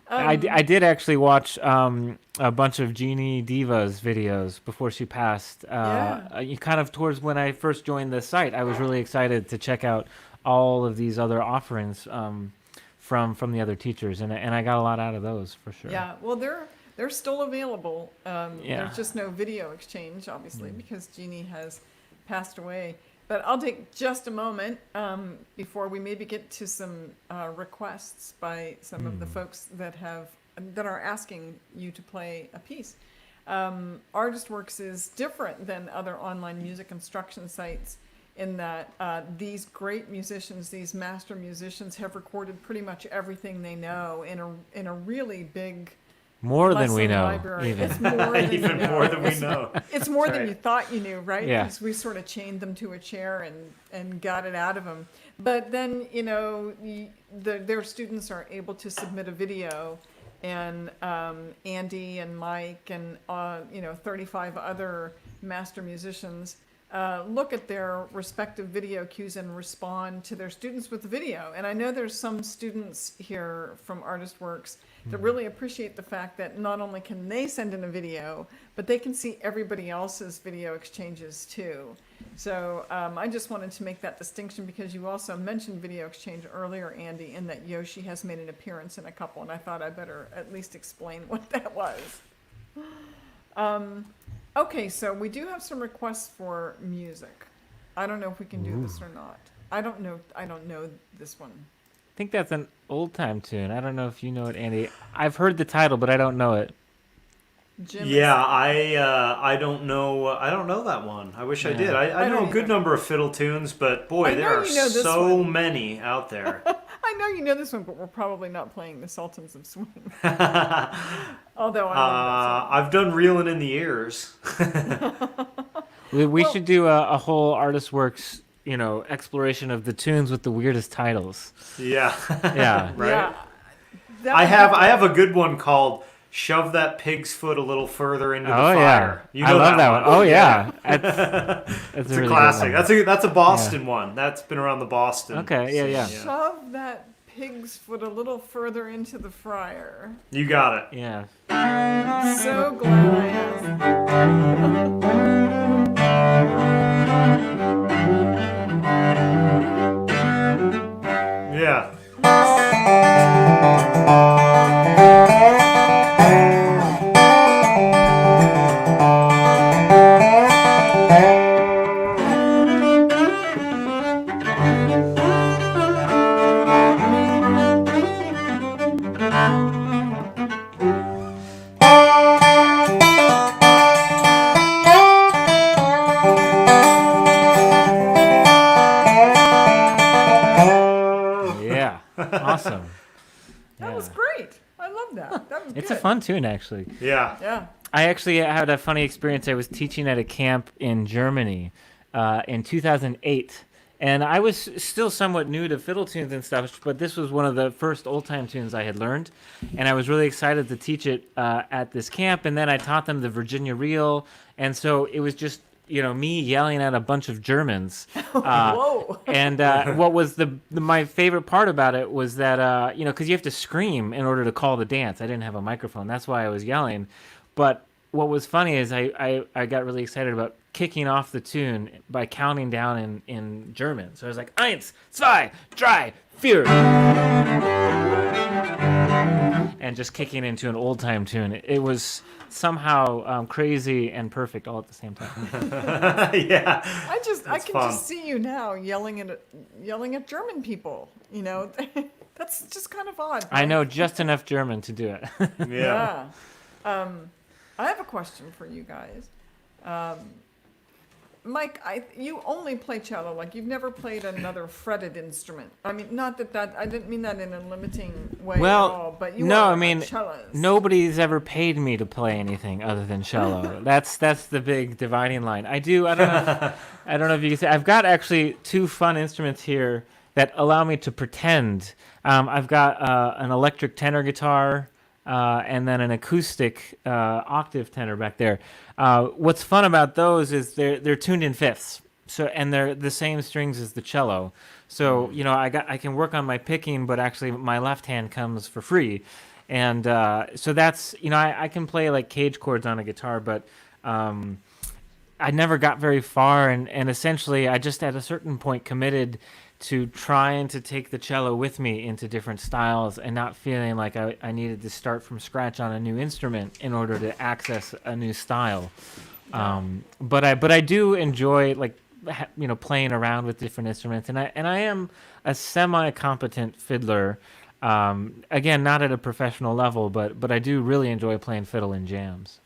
I did actually watch a bunch of Jeannie Diva's videos before she passed. Kind of towards when I first joined the site, I was really excited to check out all of these other offerings from the other teachers, and I got a lot out of those for sure. Yeah, well, they're still available. Yeah. There's just no video exchange, obviously, because Jeannie has passed away. But I'll take just a moment before we maybe get to some requests by some of the folks that are asking you to play a piece. Artist Works is different than other online music instruction sites in that these great musicians, these master musicians, have recorded pretty much everything they know in a really big More than we lesson know, library. even. It's more than you Even know. more than we know. It's more That's than right. you thought you knew, right? Yeah. Because we sort of chained them to a chair and got it out of them. But then, their students are able to submit a video, and Andy and Mike and 35 other master musicians look at their respective video cues and respond to their students with the video. And I know there's some students here from Artist Works that really appreciate the fact that not only can they send in a video, but they can see everybody else's video exchanges too. So I just wanted to make that distinction because you also mentioned video exchange earlier, Andy, in that Yoshi has made an appearance in a couple, and I thought I better at least explain what that was. Okay, so we do have some requests for music. I don't know if we can do this or not. I don't know this one. I think that's an old time tune. I don't know if you know it, Andy. I've heard the title, but I don't know it. Jim Yeah, I don't know that one. I wish I did. I know don't a good either. number of fiddle tunes, but boy, I there know are you know this so one. many out there. I know you know this one, but we're probably not playing the Sultans of Swing. Although I love I've done Reelin' in the Ears. We should do a whole Artist Works, exploration of the tunes with the weirdest titles. Yeah. Yeah. that. Right. Yeah, that I would have be- a good one called "Shove That Pig's Foot a Little Further into the Oh Fire." yeah, You I know love that one. Oh yeah, Yeah. that's It's a a really classic. Good one. That's a Boston one. That's been around the Boston. Okay, yeah. scene, Shove that pig's foot a little further into the fryer. You got it. Yeah. I'm so glad I asked. Yeah. Yeah. Awesome. That was great. I love that. That was It's good. a fun tune, actually. Yeah. Yeah. I actually had a funny experience. I was teaching at a camp in Germany in 2008, and I was still somewhat new to fiddle tunes and stuff, but this was one of the first old-time tunes I had learned, and I was really excited to teach it at this camp, and then I taught them the Virginia Reel, and so it was just me yelling at a bunch of Germans. Whoa. And what was my favorite part about it was that because you have to scream in order to call the dance. I didn't have a microphone, that's why I was yelling. But what was funny is I got really excited about kicking off the tune by counting down in German. So I was like, 1, 2, 3, 4. and just kicking into an old time tune. It was somehow crazy and perfect all at the same time. Yeah. I can fun. just see you now yelling at German people. That's just kind of odd. I know just enough German to do it. Yeah. Yeah. I have a question for you guys. Mike, you only play cello. Like, you've never played another fretted instrument. I mean, not that I didn't mean that in a limiting way at all, but you no, are I mean, a cellist. nobody's ever paid me to play anything other than cello. That's the big dividing line. I don't know. I don't know if you can say. I've got actually two fun instruments here that allow me to pretend. I've got an electric tenor guitar and then an acoustic octave tenor back there. What's fun about those is they're tuned in fifths. So, and they're the same strings as the cello. So, I can work on my picking, but actually my left hand comes for free. And so that's, I can play like cage chords on a guitar, but I never got very far. And essentially I just at a certain point committed to trying to take the cello with me into different styles and not feeling like I needed to start from scratch on a new instrument in order to access a new style. But I do enjoy playing around with different instruments, and I am a semi-competent fiddler. Again, not at a professional level, but I do really enjoy playing fiddle in jams.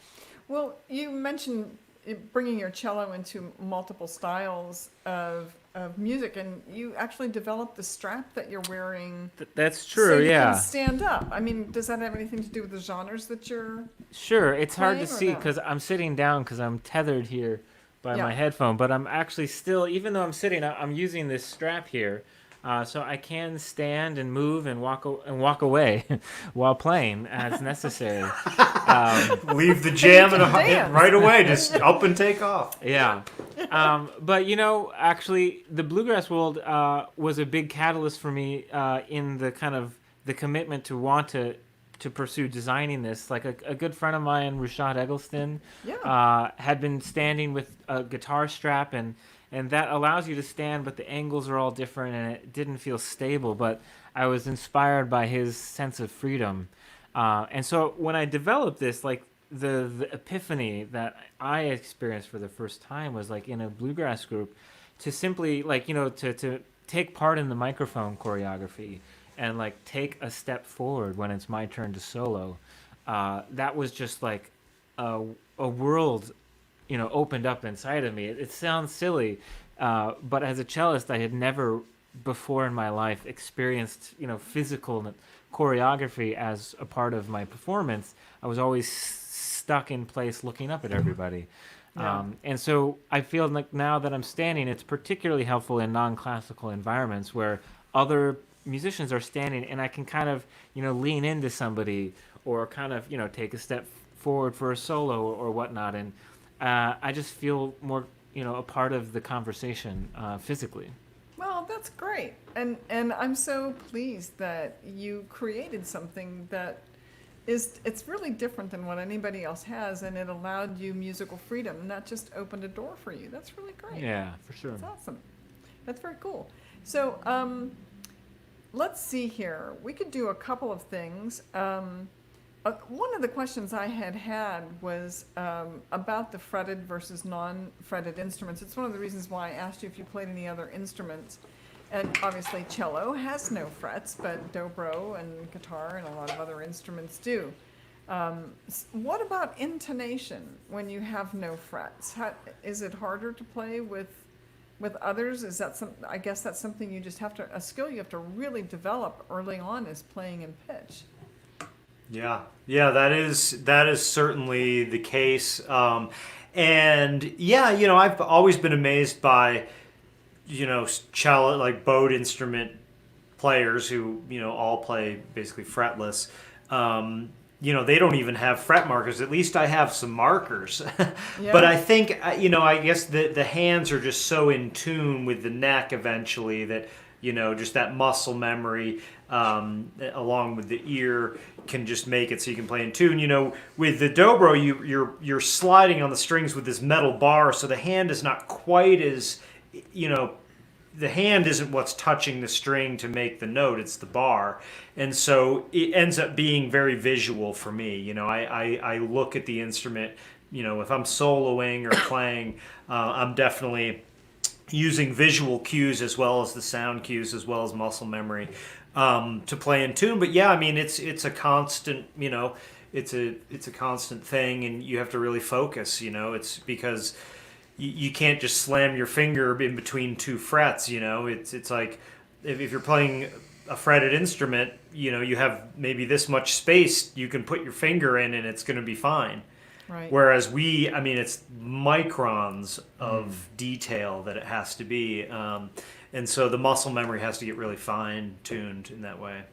Well, you mentioned bringing your cello into multiple styles of music, and you actually developed the strap that you're wearing. That's true, so you yeah. can stand up. I mean, does that have anything to do with the genres that you're... Sure, it's hard to playing or see no? because I'm sitting down because I'm tethered here by Yeah. my headphone, but I'm actually still, even though I'm sitting, I'm using this strap here, so I can stand and move and walk away while playing as necessary. Leave the jam can dance. right away. Just up and take off. Yeah. But, actually, the bluegrass world was a big catalyst for me in the kind of the commitment to want to pursue designing this. Like a good friend of mine, Rashad Eggleston, Yeah. had been standing with a guitar strap, and that allows you to stand, but the angles are all different, and it didn't feel stable. But I was inspired by his sense of freedom. And so when I developed this, like, the epiphany that I experienced for the first time was like in a bluegrass group to simply to take part in the microphone choreography and like take a step forward when it's my turn to solo. That was just like a world, opened up inside of me. It sounds silly, but as a cellist, I had never before in my life experienced, physical choreography as a part of my performance. I was always stuck in place looking up at everybody. Yeah. And so I feel like now that I'm standing, it's particularly helpful in non-classical environments where other musicians are standing and I can kind of, lean into somebody or kind of, take a step forward for a solo or whatnot. And I just feel more, a part of the conversation physically. Well, that's great. And I'm so pleased that you created something that it's really different than what anybody else has, and it allowed you musical freedom, and that just opened a door for you. That's really great. Yeah, for sure. That's awesome. That's very cool. So let's see here. We could do a couple of things. One of the questions I had was about the fretted versus non-fretted instruments. It's one of the reasons why I asked you if you played any other instruments. And obviously cello has no frets, but dobro and guitar and a lot of other instruments do. What about intonation when you have no frets? Is it harder to play with others? Is that I guess that's something you just have to, a skill you have to really develop early on, is playing in pitch. Yeah, that is certainly the case. And yeah, I've always been amazed by, cello, like bowed instrument players who, all play basically fretless. They don't even have fret markers. At least I have some markers. Yeah. But I think, I guess the hands are just so in tune with the neck eventually that, just that muscle memory along with the ear can just make it so you can play in tune. With the dobro, you're sliding on the strings with this metal bar, so the hand is not quite as, the hand isn't what's touching the string to make the note, it's the bar. And so it ends up being very visual for me. You know, I look at the instrument, you know, if I'm soloing or playing, I'm definitely using visual cues as well as the sound cues as well as muscle memory to play in tune. But yeah, I mean, it's a constant, you know, it's a constant thing, and you have to really focus, you know. It's because you can't just slam your finger in between two frets, you know. It's like if you're playing a fretted instrument, you know, you have maybe this much space you can put your finger in and it's going to be fine. Right. Whereas I mean, it's microns of detail that it has to be. And so the muscle memory has to get really fine-tuned in that way.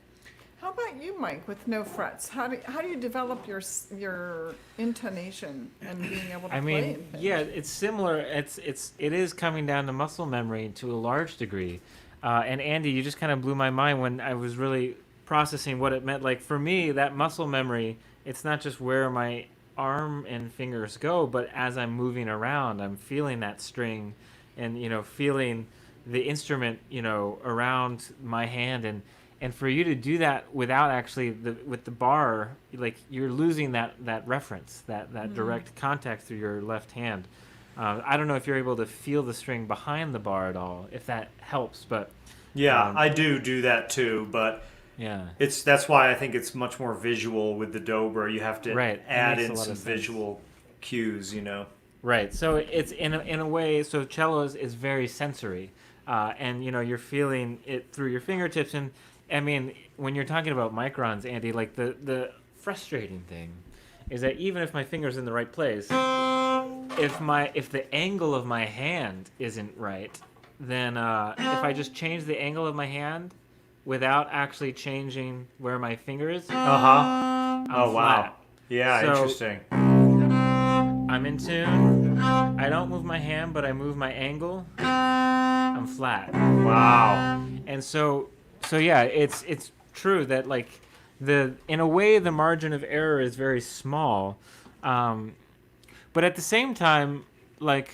How about you, Mike, with no frets? How do you develop your intonation and being able to I play? mean, yeah, it's similar. It is coming down to muscle memory to a large degree. And Andy, you just kind of blew my mind when I was really processing what it meant. Like for me, that muscle memory, it's not just where my arm and fingers go, but as I'm moving around, I'm feeling that string, and you know, feeling the instrument, you know, around my hand, and for you to do that without actually with the bar, like you're losing that reference, that direct contact through your left hand. I don't know if you're able to feel the string behind the bar at all, if that helps, but Yeah, I do that too, but yeah, that's why I think it's much more visual with the dobro. You have to Right. It add makes a in lot some of sense. visual cues, you know. right. So it's in a way. So cello is very sensory, and you know, you're feeling it through your fingertips. And I mean, when you're talking about microns, Andy, like the frustrating thing is that even if my finger's in the right place, if the angle of my hand isn't right, then if I just change the angle of my hand without actually changing where my finger is, Uh-huh. Oh, wow. flat. Yeah, So- interesting. I'm in tune. I don't move my hand, but I move my angle. I'm flat. Wow. And so yeah, it's true that like in a way the margin of error is very small, but at the same time, like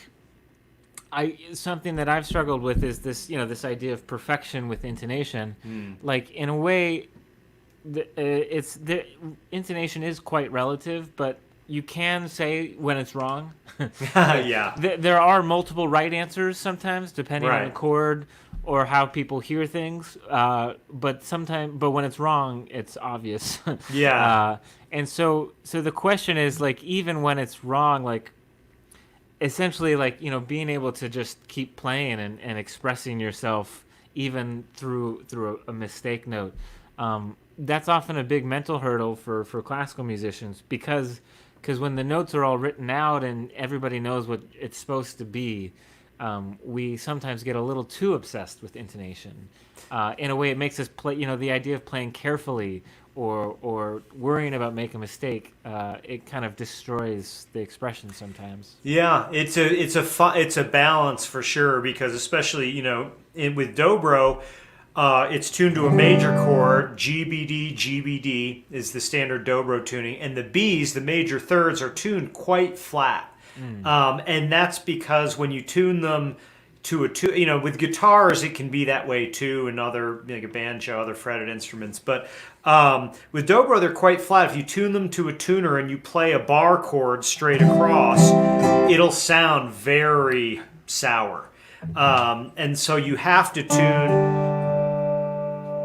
something that I've struggled with is this, you know, this idea of perfection with intonation. Like in a way, the intonation is quite relative, but you can say when it's wrong. Yeah. There are multiple right answers sometimes, depending on the Right. chord or how people hear things. But when it's wrong, it's obvious. Yeah. And so the question is, like, even when it's wrong, like, essentially, like, you know, being able to just keep playing and expressing yourself even through a mistake note. That's often a big mental hurdle for classical musicians because when the notes are all written out and everybody knows what it's supposed to be, we sometimes get a little too obsessed with intonation. In a way, it makes us play. You know, the idea of playing carefully or worrying about making a mistake, it kind of destroys the expression sometimes. Yeah, it's a balance for sure, because especially, you know, with dobro, it's tuned to a major chord. GBD, GBD is the standard dobro tuning, and the Bs, the major thirds, are tuned quite flat. And that's because when you tune them to you know, with guitars it can be that way too, and other, like a banjo, other fretted instruments. But with dobro, they're quite flat. If you tune them to a tuner and you play a bar chord straight across, it'll sound very sour. And so you have to tune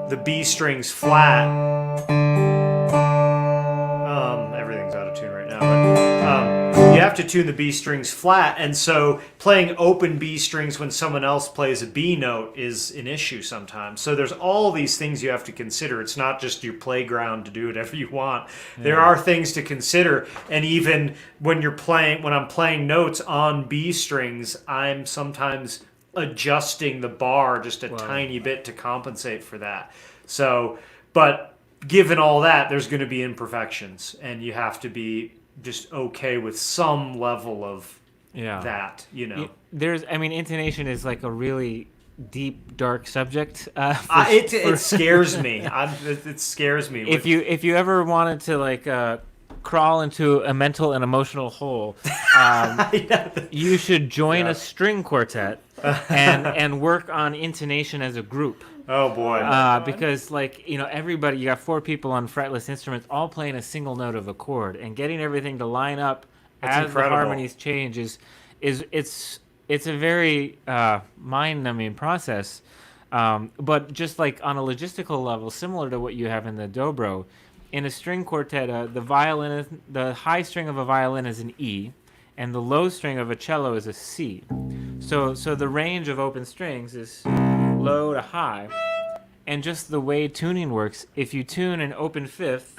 the B strings flat. Everything's out of tune right now, but you have to tune the B strings flat, and so playing open B strings when someone else plays a B note is an issue sometimes. So there's all these things you have to consider. It's not just your playground to do whatever you want. Yeah. There are things to consider, and even when I'm playing notes on B strings, I'm sometimes adjusting the bar just a tiny bit to compensate for that. So, but given all that, there's going to be imperfections, and you have to be just okay with some level of that, you know. Intonation is like a really deep, dark subject. It scares me. It scares me. If you ever wanted to like crawl into a mental and emotional hole, you should join a string quartet and work on intonation as a group. Oh boy. Because everybody, you got 4 people on fretless instruments all playing a single note of a chord, and getting everything to line up That's as incredible. the harmonies change it's a very mind-numbing process. But just like on a logistical level, similar to what you have in the dobro, in a string quartet, the high string of a violin is an E, and the low string of a cello is a C. So the range of open strings is low to high, and just the way tuning works, if you tune an open fifth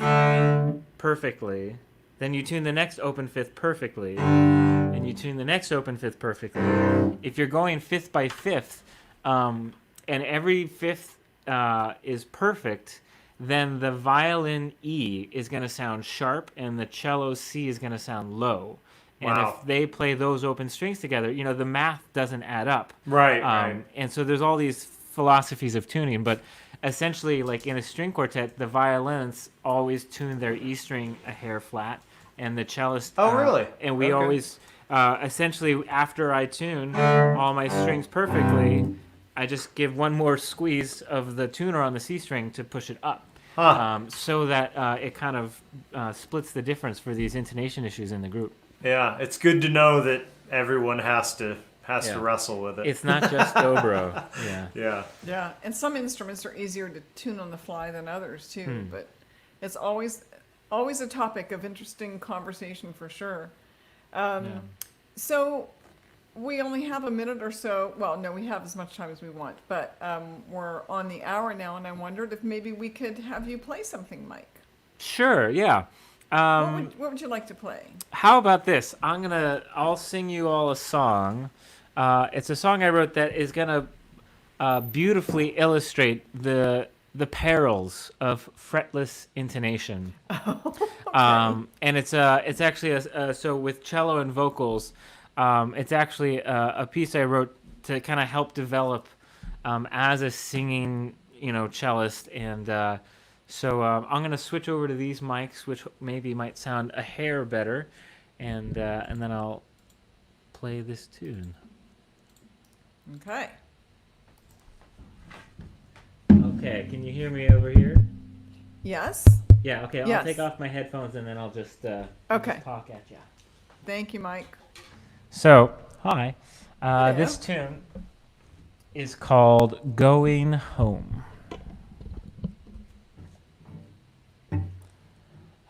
perfectly, then you tune the next open fifth perfectly, and you tune the next open fifth perfectly. If you're going fifth by fifth, and every fifth is perfect, then the violin E is going to sound sharp and the cello C is going to sound low. And Wow. if they play those open strings together, the math doesn't add up. Right, right. And so there's all these philosophies of tuning, but essentially, like in a string quartet, the violins always tune their E string a hair flat, and the cellist. Oh, really? And we Okay. always, essentially, after I tune all my strings perfectly, I just give one more squeeze of the tuner on the C string to push it up. So that it kind of splits the difference for these intonation issues in the group. Yeah, it's good to know that everyone has to wrestle with it. It's not just dobro. Yeah. Yeah. Yeah, and some instruments are easier to tune on the fly than others too, but it's always a topic of interesting conversation for sure. So we only have a minute or so. Well, no, we have as much time as we want, but we're on the hour now, and I wondered if maybe we could have you play something, Mike. Sure. Yeah. What would you like to play? How about this? I'll sing you all a song. It's a song I wrote that is gonna beautifully illustrate the perils of fretless intonation. And it's actually so with cello and vocals, it's actually a piece I wrote to kind of help develop as a singing cellist. And so I'm gonna switch over to these mics, which maybe might sound a hair better, and then I'll play this tune. Okay. Okay, can you hear me over here? Yes. Yeah. Okay, I'll Yes. take off my headphones and then I'll just Okay. talk at you. Thank you, Mike. So, hi. Hello. This tune is called "Going Home."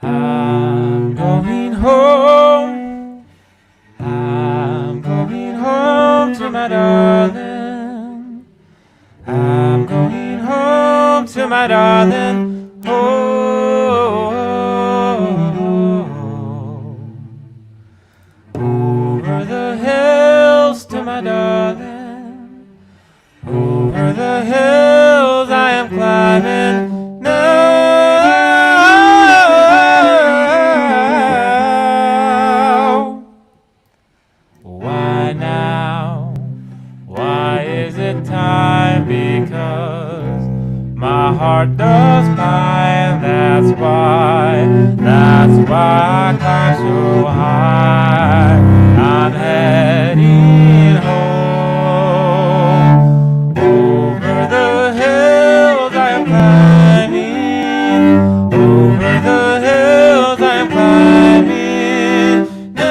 I'm going home. I'm going home to my darling. I'm going home to my darling. Over the hills to my darling. Over the hills I am climbing now. Why now? Why is it time? Because my heart does pine. That's why I climb so high. I'm heading home. Over the hills I am climbing. Over the hills I am climbing now.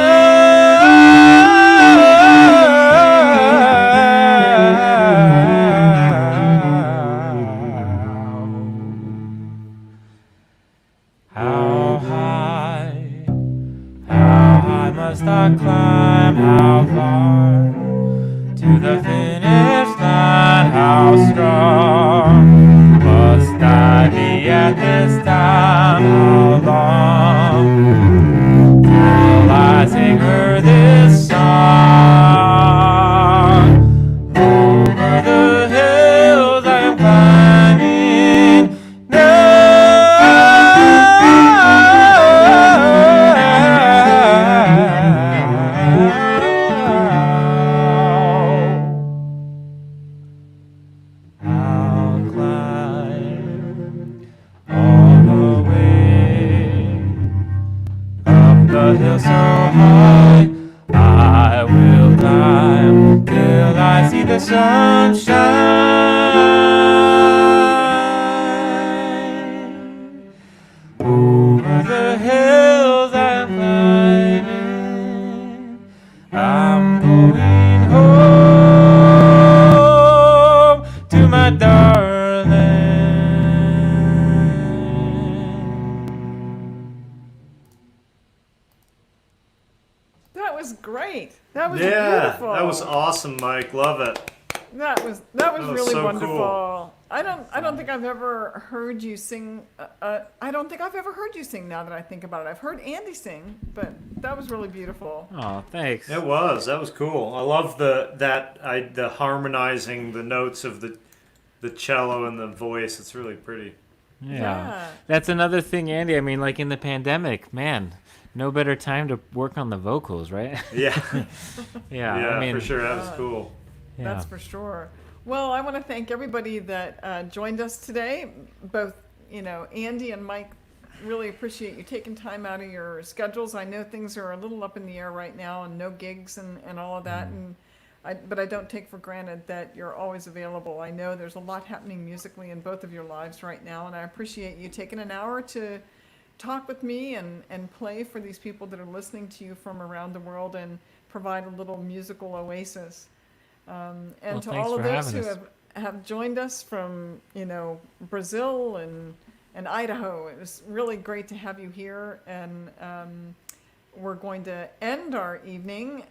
How high must I climb? How far to the finish line? How strong must I be at this time? How long till I sing her this song? Over the hills I am climbing I'll climb all the way the hill so high. I will climb till I see the sunshine. Over the hills I'm climbing. I'm going home to my darling. That was great. That was Yeah, beautiful. that was awesome, Mike. Love it. That was was really so wonderful. cool. I don't think I've ever heard you sing. I don't think I've ever heard you sing. Now that I think about it, I've heard Andy sing, but that was really beautiful. Oh, thanks. It was. That was cool. I love the harmonizing the notes of the cello and the voice. It's really pretty. Yeah. That's another thing, Andy. I mean, like in the pandemic, man, no better time to work on the vocals, right? Yeah. Yeah. Yeah, I mean, for sure. That was cool. Yeah. That's for sure. Well, I want to thank everybody that joined us today. Both, Andy and Mike, really appreciate you taking time out of your schedules. I know things are a little up in the air right now and no gigs and all of that. But I don't take for granted that you're always available. I know there's a lot happening musically in both of your lives right now, and I appreciate you taking an hour to talk with me and play for these people that are listening to you from around the world and provide a little musical oasis. And Well, to thanks all of for those having who us. have joined us from, Brazil and Idaho, it was really great to have you here. And we're going to end our evening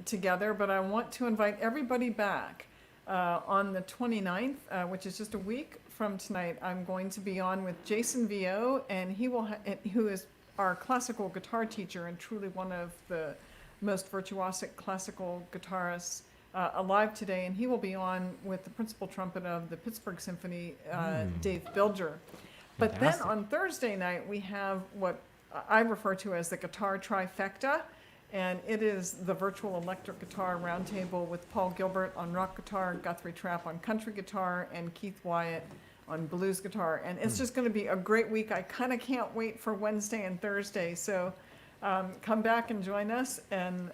together, but I want to invite everybody back on the 29th, which is just a week from tonight. I'm going to be on with Jason Vio, and who is our classical guitar teacher and truly one of the most virtuosic classical guitarists alive today, and he will be on with the principal trumpet of the Pittsburgh Symphony, Dave Bilger. But then Fantastic. on Thursday night, we have what I refer to as the guitar trifecta, and it is the virtual electric guitar roundtable with Paul Gilbert on rock guitar, Guthrie Trapp on country guitar, and Keith Wyatt on blues guitar. And it's just going to be a great week. I kind of can't wait for Wednesday and Thursday. So come back and join us. And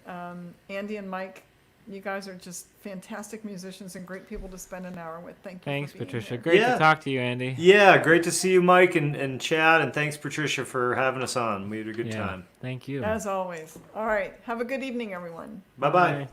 Andy and Mike, you guys are just fantastic musicians and great people to spend an hour with. Thank you. Thanks, for being Patricia. here. Great Yeah. to talk to you, Andy. Yeah, great to see you, Mike and Chad, and thanks, Patricia, for having us on. We had a good Yeah. time. Thank you. As always. All right. Have a good evening, everyone. Bye-bye. Bye.